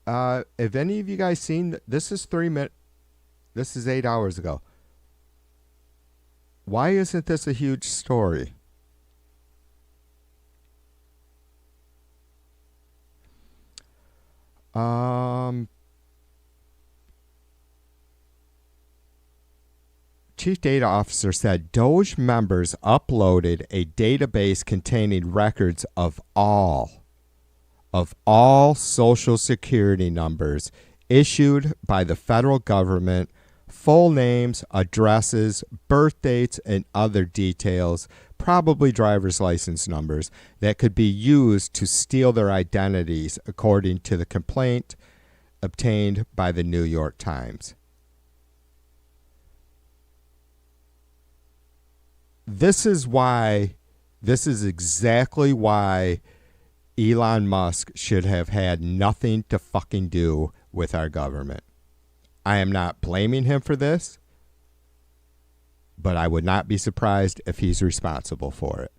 Have any of you guys seen this? Is 3 minutes. This is 8 hours ago. Why isn't this a huge story? Chief data officer said Doge members uploaded a database containing records of all Social Security numbers issued by the federal government, full names, addresses, birth dates, and other details, probably driver's license numbers, that could be used to steal their identities, according to the complaint obtained by the New York Times. This is exactly why Elon Musk should have had nothing to fucking do with our government. I am not blaming him for this, but I would not be surprised if he's responsible for it.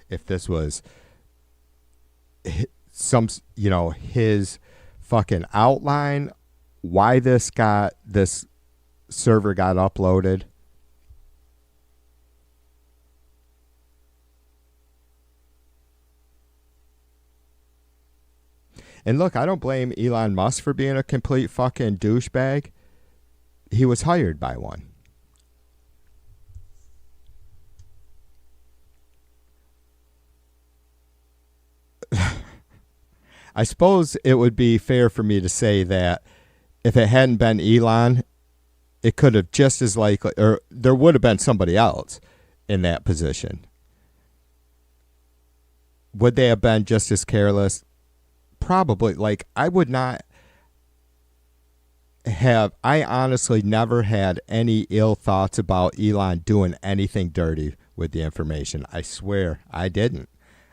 If this was some, his fucking outline, why this server got uploaded. And look, I don't blame Elon Musk for being a complete fucking douchebag. He was hired by one. I suppose it would be fair for me to say that if it hadn't been Elon, it could have just as likely, or there would have been somebody else in that position. Would they have been just as careless? Probably. Like, I would not have, I honestly never had any ill thoughts about Elon doing anything dirty with the information. I swear I didn't.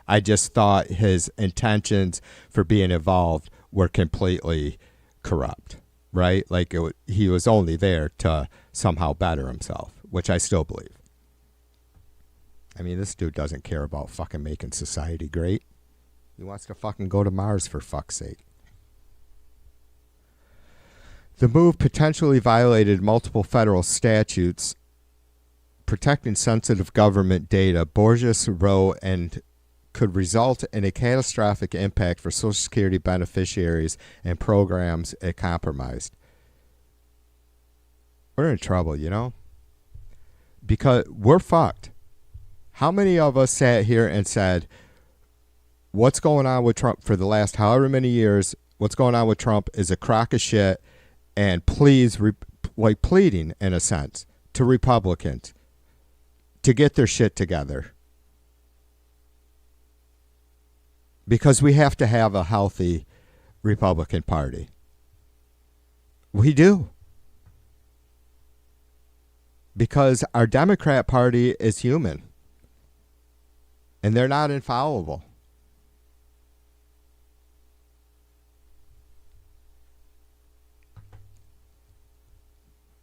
I just thought his intentions for being involved were completely corrupt, right? Like he was only there to somehow better himself, which I still believe. I mean, this dude doesn't care about fucking making society great. He wants to fucking go to Mars, for fuck's sake. The move potentially violated multiple federal statutes protecting sensitive government data, Borges wrote, and could result in a catastrophic impact for Social Security beneficiaries and programs it compromised. We're in trouble, you know? Because we're fucked. How many of us sat here and said, what's going on with Trump for the last however many years, what's going on with Trump is a crock of shit, and please, like pleading, in a sense, to Republicans to get their shit together. Because we have to have a healthy Republican Party. We do. Because our Democrat Party is human. And they're not infallible.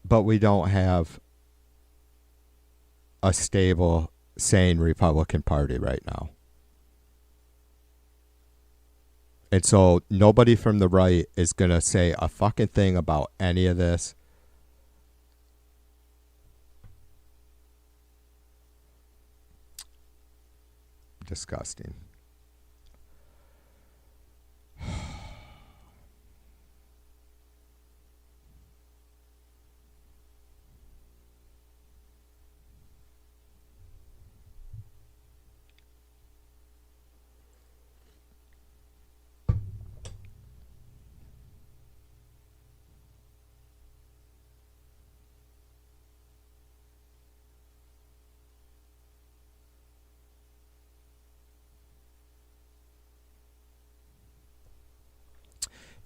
But we don't have a stable, sane Republican Party right now. And so nobody from the right is going to say a fucking thing about any of this. Disgusting.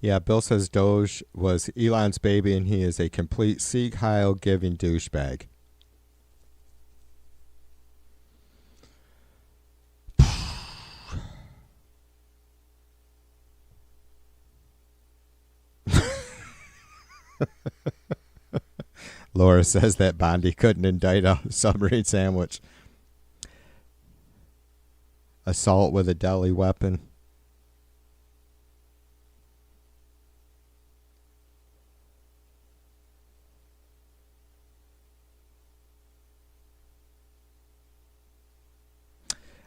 Yeah, Bill says Doge was Elon's baby and he is a complete Sieg Heil giving douchebag. Laura says that Bondi couldn't indict a submarine sandwich. Assault with a deadly weapon.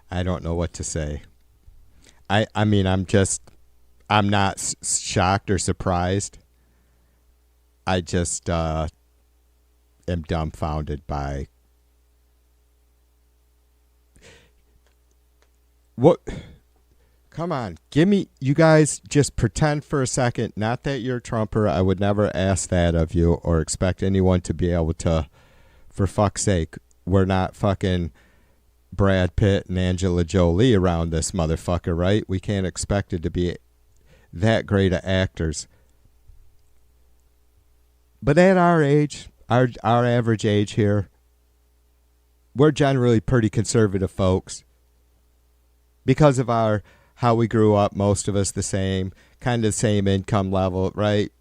I don't know what to say. I mean, I'm not shocked or surprised. I just am dumbfounded by what. Come on, give me, you guys just pretend for a second, not that you're a Trumper. I would never ask that of you or expect anyone to be able to, for fuck's sake, we're not fucking Brad Pitt and Angela Jolie around this motherfucker, right? We can't expect it to be that great of actors. But at our age, our average age here, we're generally pretty conservative folks. Because of how we grew up, most of us the same, kind of the same income level, right?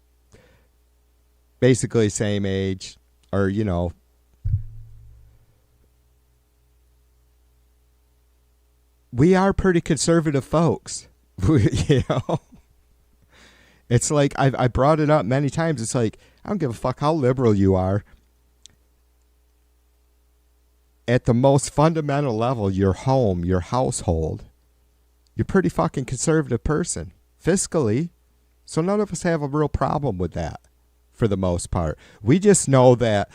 Basically same age, or, you know, we are pretty conservative folks. You know, it's like I brought it up many times. It's like, I don't give a fuck how liberal you are. At the most fundamental level, your home, your household, you're a pretty fucking conservative person fiscally. So none of us have a real problem with that for the most part. We just know that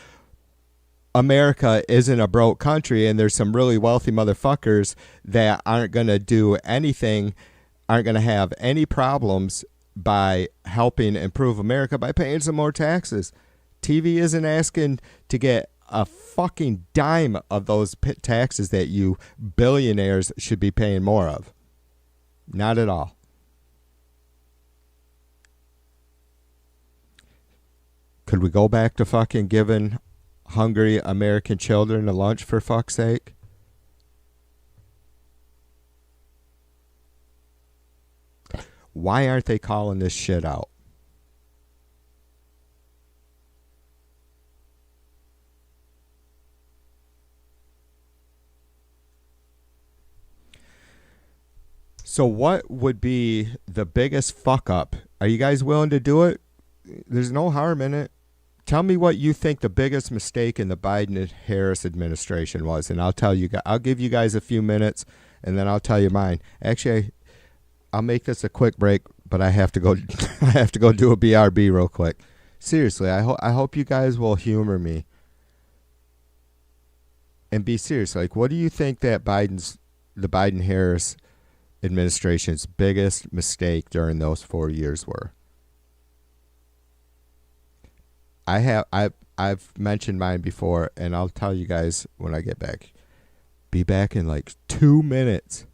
America isn't a broke country, and there's some really wealthy motherfuckers that aren't going to do anything, aren't going to have any problems by helping improve America by paying some more taxes. TV isn't asking to get a fucking dime of those taxes that you billionaires should be paying more of. Not at all. Could we go back to fucking giving hungry American children a lunch, for fuck's sake? Why aren't they calling this shit out? So what would be the biggest fuck up? Are you guys willing to do it? There's no harm in it. Tell me what you think the biggest mistake in the Biden-Harris administration was, and I'll tell you. I'll give you guys a few minutes, and then I'll tell you mine. Actually, I'll make this a quick break, but I have to go. I have to go do a BRB real quick. Seriously, I hope you guys will humor me and be serious. Like, what do you think that the Biden-Harris administration's biggest mistake during those 4 years were? I've mentioned mine before, and I'll tell you guys when I get back. Be back in like 2 minutes.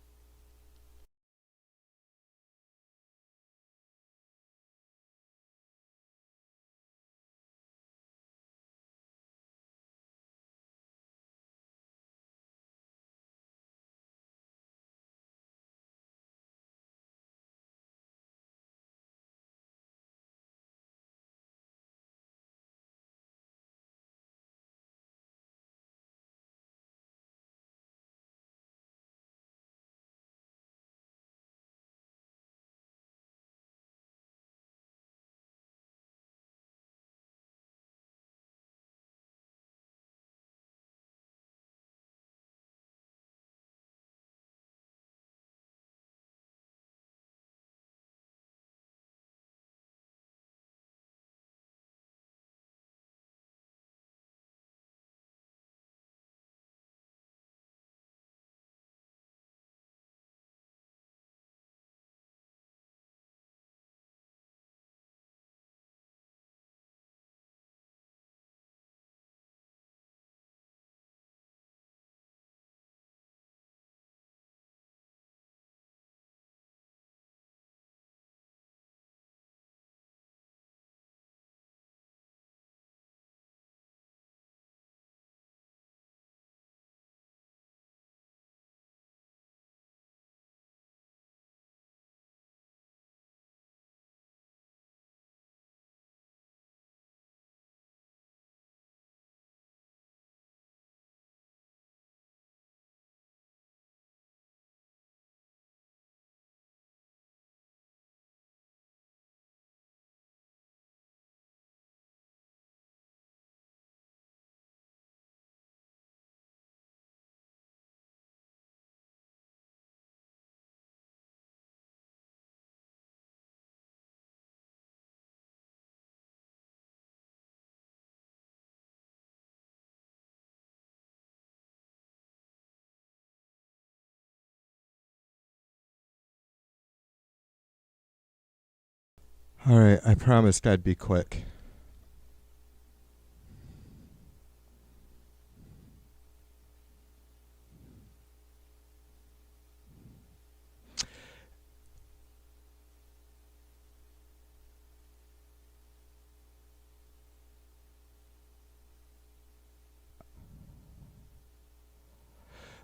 All right, I promised I'd be quick.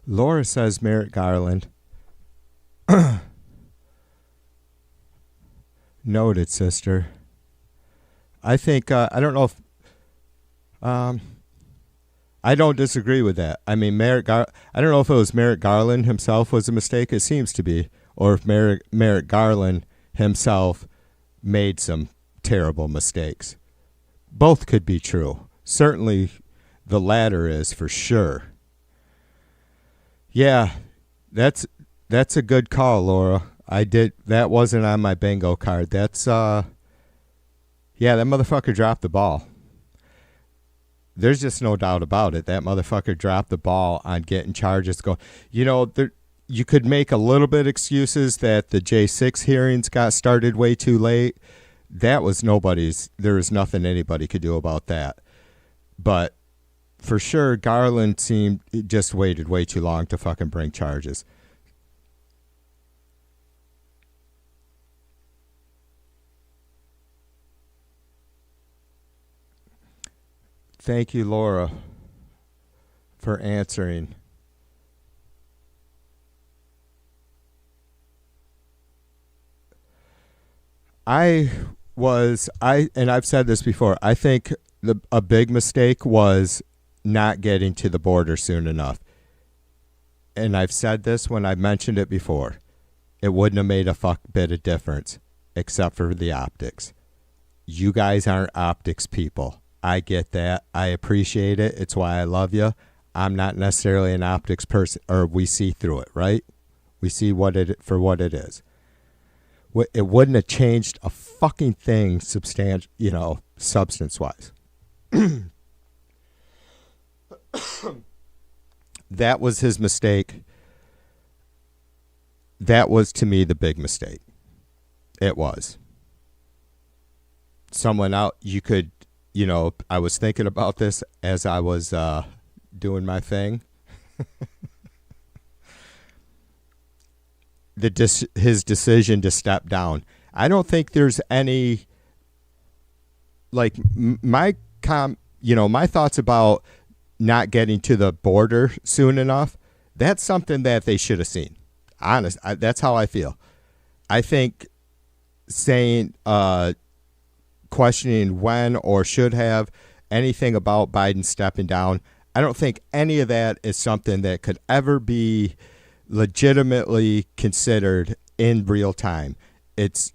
Laura says Merrick Garland. Noted, sister. I think, I don't know if, I don't disagree with that. I mean, I don't know if it was Merrick Garland himself was a mistake. It seems to be. Or if Merrick Garland himself made some terrible mistakes. Both could be true. Certainly the latter is for sure. Yeah, that's a good call, Laura. That wasn't on my bingo card. That's, yeah, that motherfucker dropped the ball. There's just no doubt about it. That motherfucker dropped the ball on getting charges going. You know, you could make a little bit excuses that the J6 hearings got started way too late. That was there was nothing anybody could do about that. But for sure, Garland just waited way too long to fucking bring charges. Thank you, Laura, for answering. And I've said this before, I think a big mistake was not getting to the border soon enough. And I've said this when I mentioned it before. It wouldn't have made a fuck bit of difference, except for the optics. You guys aren't optics people. I get that. I appreciate it. It's why I love you. I'm not necessarily an optics person, or we see through it, right? We see for what it is. It wouldn't have changed a fucking thing substance-wise. That was his mistake. That was, to me, the big mistake. It was. Someone out, you could, I was thinking about this as I was doing my thing. His decision to step down. I don't think there's any, my thoughts about not getting to the border soon enough. That's something that they should have seen. Honest, that's how I feel. I think saying, questioning when or should have anything about Biden stepping down, I don't think any of that is something that could ever be legitimately considered in real time. It's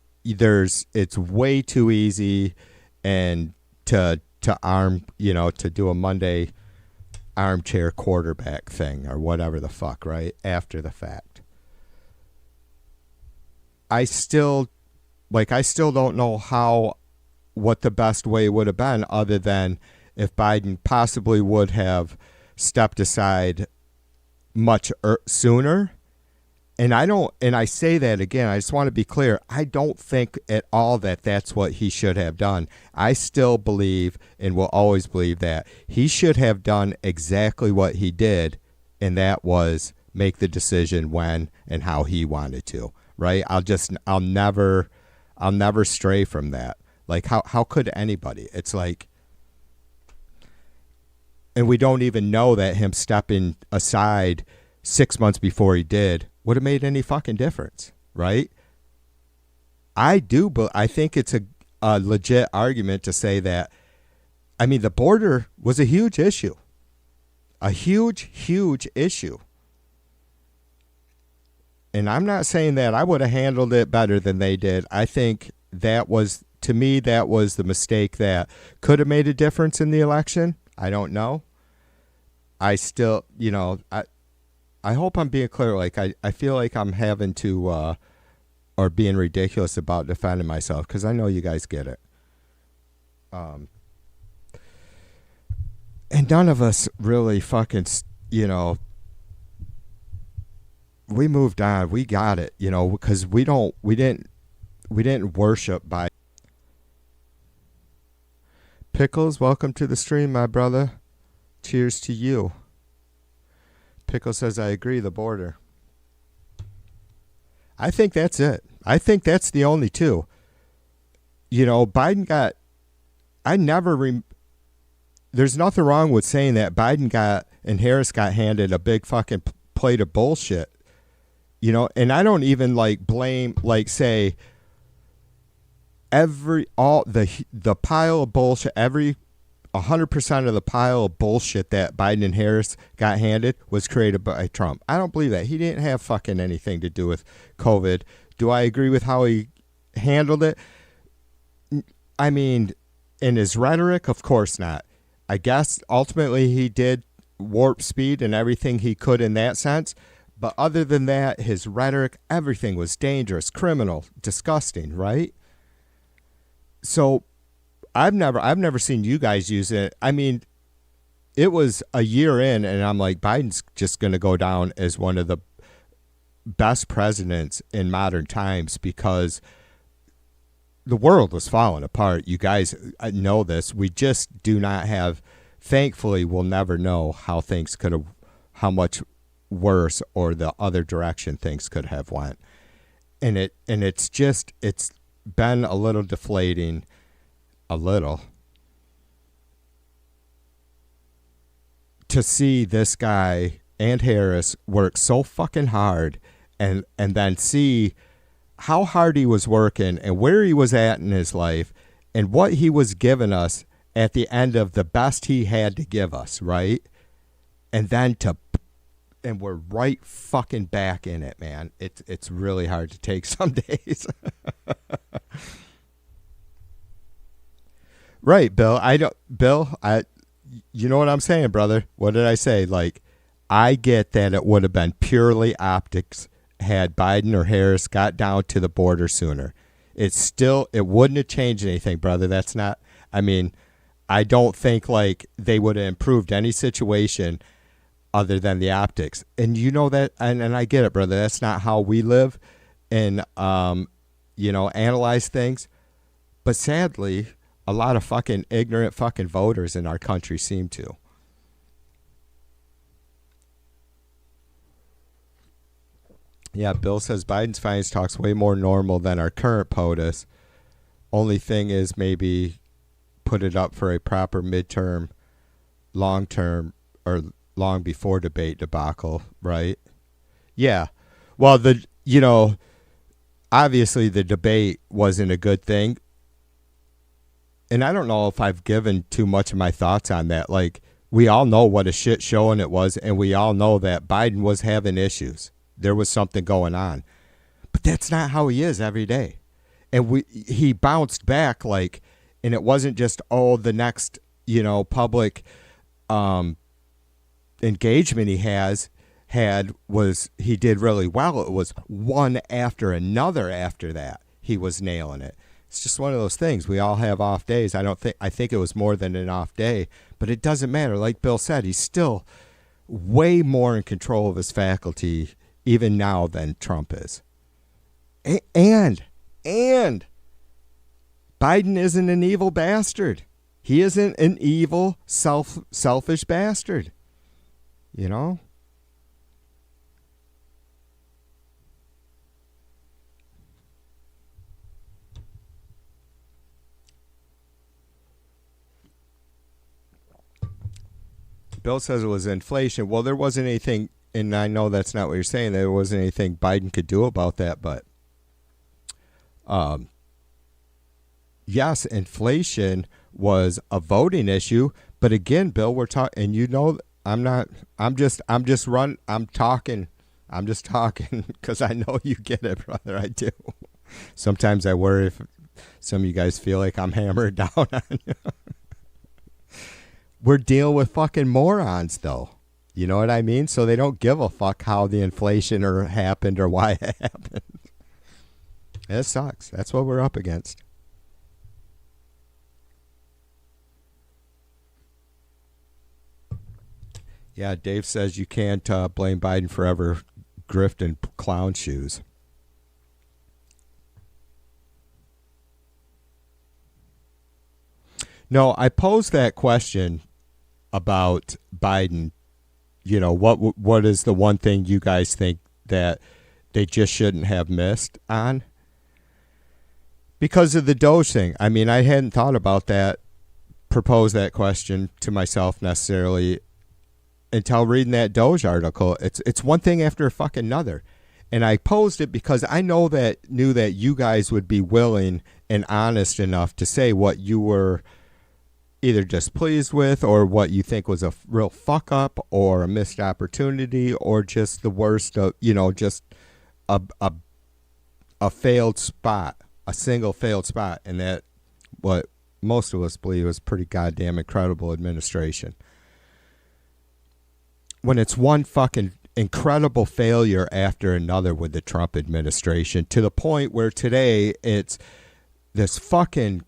way too easy and to do a Monday armchair quarterback thing or whatever the fuck, right? After the fact. I still don't know what the best way would have been, other than if Biden possibly would have stepped aside much sooner. And I say that again, I just want to be clear. I don't think at all that that's what he should have done. I still believe and will always believe that he should have done exactly what he did, and that was make the decision when and how he wanted to, right? I'll never stray from that. Like, how could anybody? It's like, and we don't even know that him stepping aside 6 months before he did would have made any fucking difference, right? I think it's a legit argument to say that, the border was a huge issue. A huge, huge issue. And I'm not saying that I would have handled it better than they did. I think to me, that was the mistake that could have made a difference in the election. I don't know. I still, I hope I'm being clear. Like, I feel like I'm having to, or being ridiculous about defending myself, because I know you guys get it. And none of us really fucking, we moved on. We got it, because we didn't worship by. Pickles, welcome to the stream, my brother. Cheers to you. Pickle says, I agree, the border. I think that's it. I think that's the only two. Biden got, there's nothing wrong with saying that Biden and Harris got handed a big fucking plate of bullshit. And I don't even blame, say, the pile of bullshit, 100% of the pile of bullshit that Biden and Harris got handed was created by Trump. I don't believe that. He didn't have fucking anything to do with COVID. Do I agree with how he handled it? In his rhetoric, of course not. I guess ultimately he did warp speed and everything he could in that sense. But other than that, his rhetoric, everything was dangerous, criminal, disgusting, right? So I've never seen you guys use it. It was a year in, and I'm like, Biden's just going to go down as one of the best presidents in modern times, because the world was falling apart. You guys know this. We just do not have, thankfully, we'll never know how things could have, how much worse or the other direction things could have went. And it's been a little deflating. A little. to see this guy and Harris work so fucking hard and then see how hard he was working and where he was at in his life and what he was giving us at the end of the best he had to give us, right? And then and we're right fucking back in it, man. It's really hard to take some days. Right, Bill. You know what I'm saying, brother? What did I say? Like, I get that it would have been purely optics had Biden or Harris got down to the border sooner. It wouldn't have changed anything, brother. That's not, I mean, I don't think like they would have improved any situation other than the optics. And you know that, and I get it, brother. That's not how we live and, analyze things. But sadly, a lot of fucking ignorant fucking voters in our country seem to. Yeah, Bill says Biden's finance talks way more normal than our current POTUS. Only thing is maybe put it up for a proper midterm, long-term, or long before debate debacle, right? Yeah. Well, obviously the debate wasn't a good thing. And I don't know if I've given too much of my thoughts on that. Like, we all know what a shit showing it was, and we all know that Biden was having issues. There was something going on. But that's not how he is every day. And he bounced back, like, and it wasn't just, the next, public engagement he did really well. It was one after another after that. He was nailing it. It's just one of those things. We all have off days. I think it was more than an off day, but it doesn't matter. Like Bill said, he's still way more in control of his faculty even now than Trump is. And Biden isn't an evil bastard. He isn't an evil, selfish bastard. You know? Bill says it was inflation. Well, there wasn't anything, and I know that's not what you're saying. There wasn't anything Biden could do about that, but yes, inflation was a voting issue. But again, Bill, we're talking, and I'm just talking because I know you get it, brother. I do. Sometimes I worry if some of you guys feel like I'm hammered down on you. We're dealing with fucking morons, though. You know what I mean? So they don't give a fuck how the inflation happened or why it happened. It sucks. That's what we're up against. Yeah, Dave says you can't blame Biden for ever grifting clown shoes. No, I posed that question about Biden. You know, what is the one thing you guys think that they just shouldn't have missed on? Because of the Doge thing. I mean, I hadn't thought about that, proposed that question to myself necessarily until reading that Doge article. It's one thing after a fucking another. And I posed it because I knew that you guys would be willing and honest enough to say what you were either displeased with or what you think was a real fuck up or a missed opportunity or just the worst of, just a failed spot, a single failed spot. And that what most of us believe was pretty goddamn incredible administration. When it's one fucking incredible failure after another with the Trump administration to the point where today it's this fucking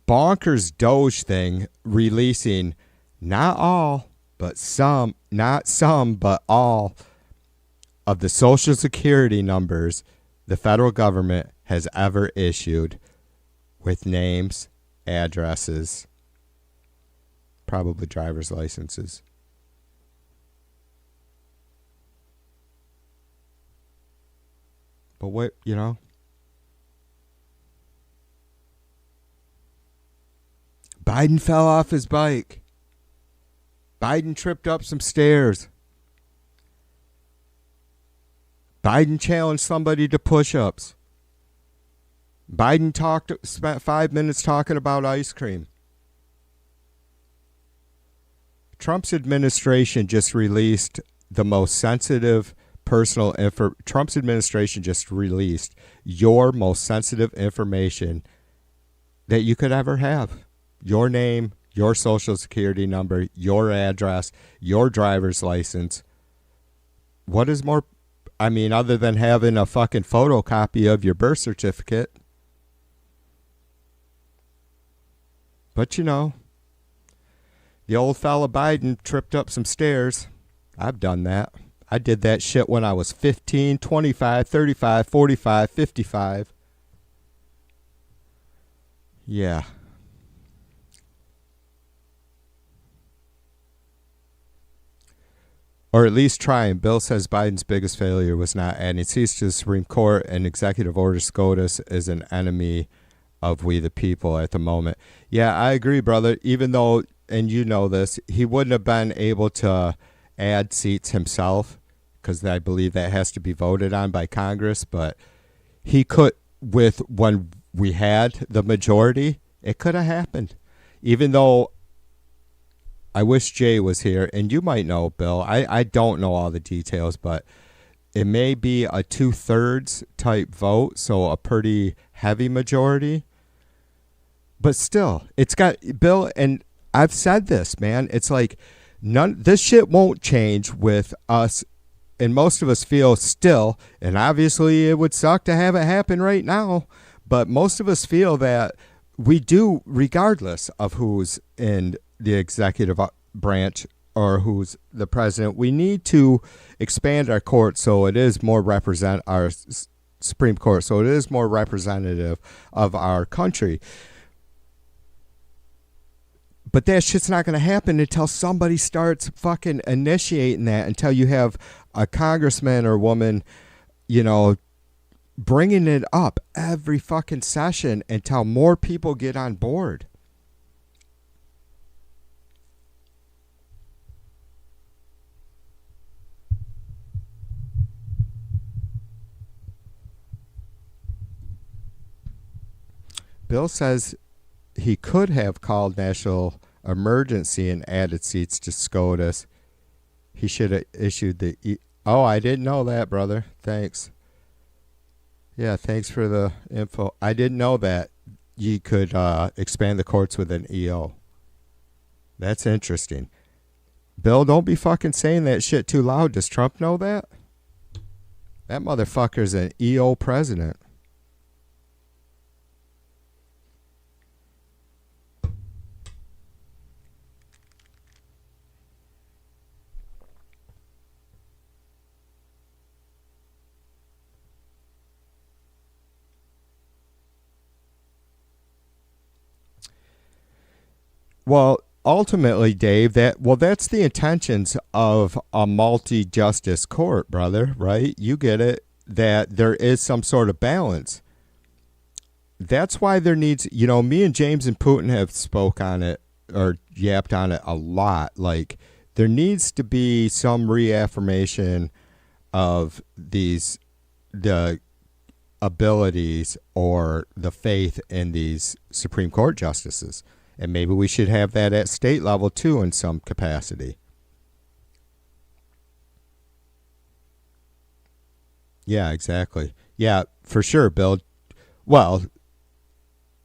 bonkers Doge thing releasing not all, but some, not some, but all of the Social Security numbers the federal government has ever issued with names, addresses, probably driver's licenses. But what, Biden fell off his bike. Biden tripped up some stairs. Biden challenged somebody to push-ups. Biden spent 5 minutes talking about ice cream. Trump's administration just released the most sensitive personal info. Trump's administration just released your most sensitive information that you could ever have. Your name, your social security number, your address, your driver's license. What is more, I mean, other than having a fucking photocopy of your birth certificate? But you know, the old fella Biden tripped up some stairs. I've done that. I did that shit when I was 15, 25, 35, 45, 55. Yeah. Or at least trying. Bill says Biden's biggest failure was not adding seats to the Supreme Court, and Executive Order SCOTUS is an enemy of we the people at the moment. Yeah, I agree, brother. Even though, and you know this, he wouldn't have been able to add seats himself, because I believe that has to be voted on by Congress, but he could, with when we had the majority, it could have happened. Even though I wish Jay was here, and you might know, Bill. I don't know all the details, but it may be a 2/3 type vote, so a pretty heavy majority. But still, it's got, Bill, and I've said this, man. It's like, this shit won't change with us, and most of us feel still, and obviously it would suck to have it happen right now, but most of us feel that we do, regardless of who's in the executive branch or who's the president, we need to expand our court so it is more our Supreme Court, so it is more representative of our country. But that shit's not going to happen until somebody starts fucking initiating that, until you have a congressman or woman, you know, bringing it up every fucking session until more people get on board. Bill says he could have called national emergency and added seats to SCOTUS. He should have issued the... Oh, I didn't know that, brother. Thanks. Yeah, thanks for the info. I didn't know that you could expand the courts with an EO. That's interesting. Bill, don't be fucking saying that shit too loud. Does Trump know that? That motherfucker's an EO president. Well, ultimately, Dave, that's the intentions of a multi-justice court, brother, right? You get it, that there is some sort of balance. That's why there needs, you know, me and James and Putin have spoke on it or yapped on it a lot. Like, there needs to be some reaffirmation of the abilities or the faith in these Supreme Court justices. And maybe we should have that at state level, too, in some capacity. Yeah, exactly. Yeah, for sure, Bill. Well,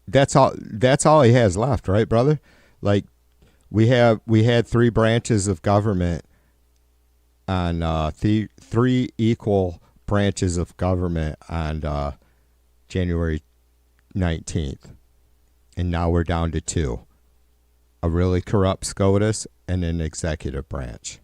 that's all he has left, right, brother? Like, we had 3 branches of government on three equal branches of government on January 19th. And now we're down to 2. A really corrupt SCOTUS and an executive branch.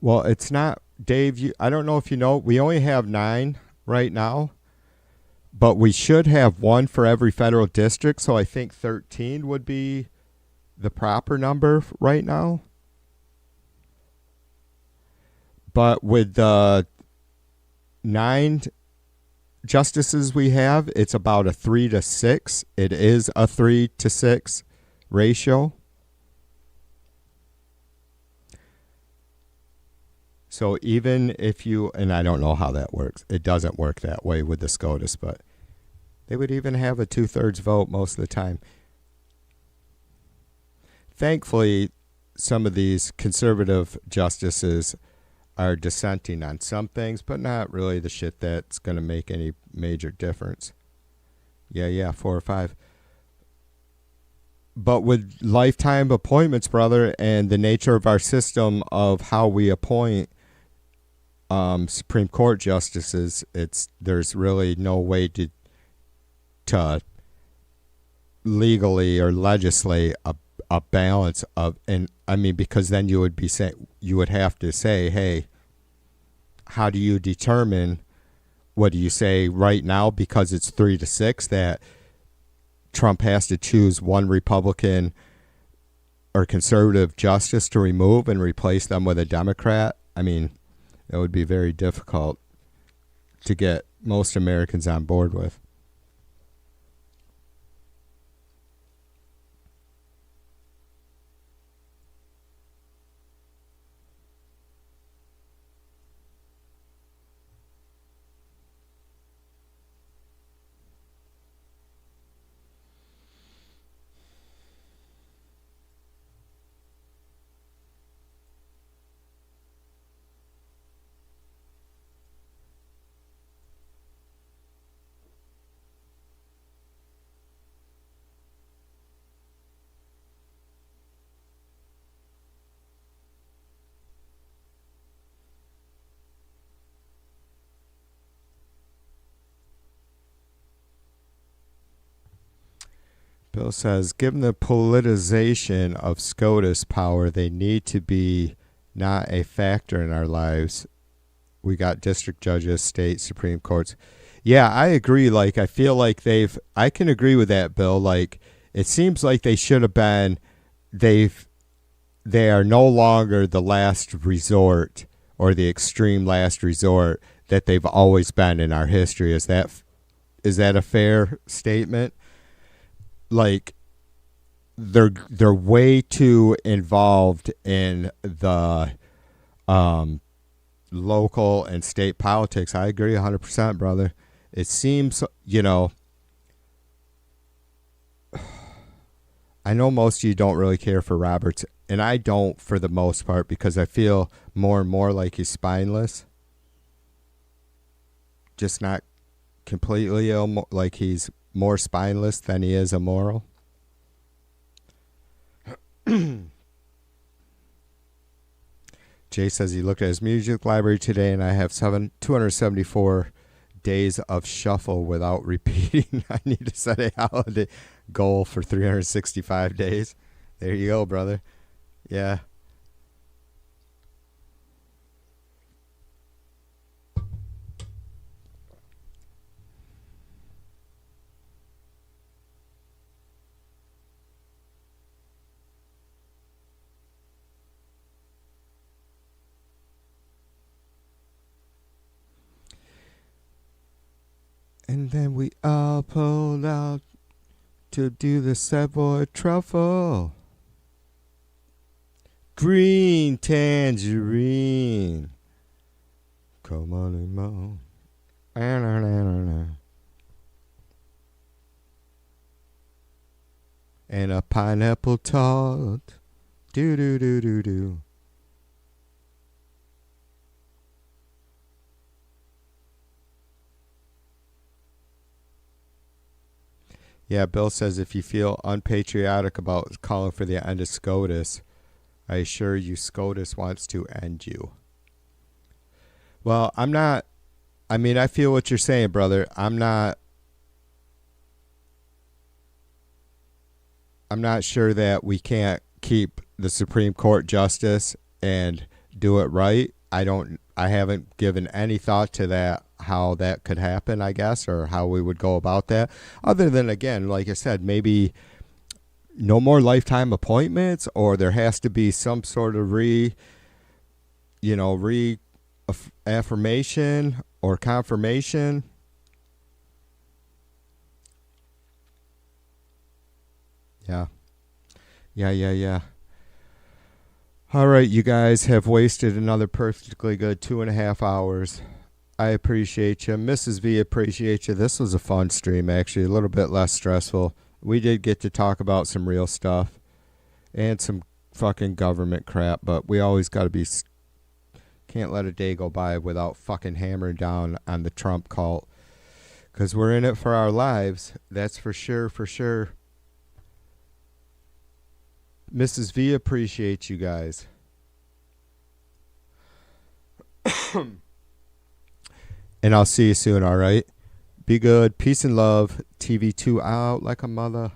Well, it's not, Dave, I don't know if you know, we only have 9 right now, but we should have 1 for every federal district, so I think 13 would be the proper number right now. But with the 9 justices we have, it's about a 3-to-6. It is a 3-to-6 ratio. So even if you, and I don't know how that works, it doesn't work that way with the SCOTUS, but they would even have a 2/3 vote most of the time. Thankfully, some of these conservative justices are dissenting on some things, but not really the shit that's going to make any major difference. Yeah, 4 or 5. But with lifetime appointments, brother, and the nature of our system of how we appoint Supreme Court justices, there's really no way to legally or legislate a balance of, and I mean, because then you would have to say, hey, how do you determine, what do you say right now, because it's 3-to-6, that Trump has to choose one Republican or conservative justice to remove and replace them with a Democrat? I mean, it would be very difficult to get most Americans on board with. Bill says, given the politicization of SCOTUS power, they need to be not a factor in our lives. We got district judges, state Supreme Courts. Yeah, I agree. Like, I feel like I can agree with that, Bill. Like, it seems like they should have been, they are no longer the last resort or the extreme last resort that they've always been in our history. Is that a fair statement? Like, they're way too involved in the local and state politics. I agree 100%, brother. It seems, I know most of you don't really care for Roberts, and I don't for the most part, because I feel more and more like he's spineless. Just not completely like he's more spineless than he is immoral. Jay says he looked at his music library today, and I have 274 days of shuffle without repeating. I need to set a holiday goal for 365 days. There you go, brother. Yeah. And then we all pulled out to do the Savoy truffle. Green tangerine. Come on and moan. And a pineapple tart. Do do do do do. Yeah, Bill says if you feel unpatriotic about calling for the end of SCOTUS, I assure you SCOTUS wants to end you. Well, I'm not, I mean, I feel what you're saying, brother. I'm not sure that we can't keep the Supreme Court justice and do it right. I haven't given any thought to that, how that could happen, I guess, or how we would go about that. Other than, again, like I said, maybe no more lifetime appointments, or there has to be some sort of affirmation or confirmation. Yeah. All right, you guys have wasted another perfectly good 2.5 hours. I appreciate you. Mrs. V, appreciate you. This was a fun stream, actually, a little bit less stressful. We did get to talk about some real stuff and some fucking government crap, but we always got to can't let a day go by without fucking hammering down on the Trump cult, because we're in it for our lives. That's for sure. Mrs. V, appreciate you guys. And I'll see you soon, all right? Be good. Peace and love. TV2 out like a mother.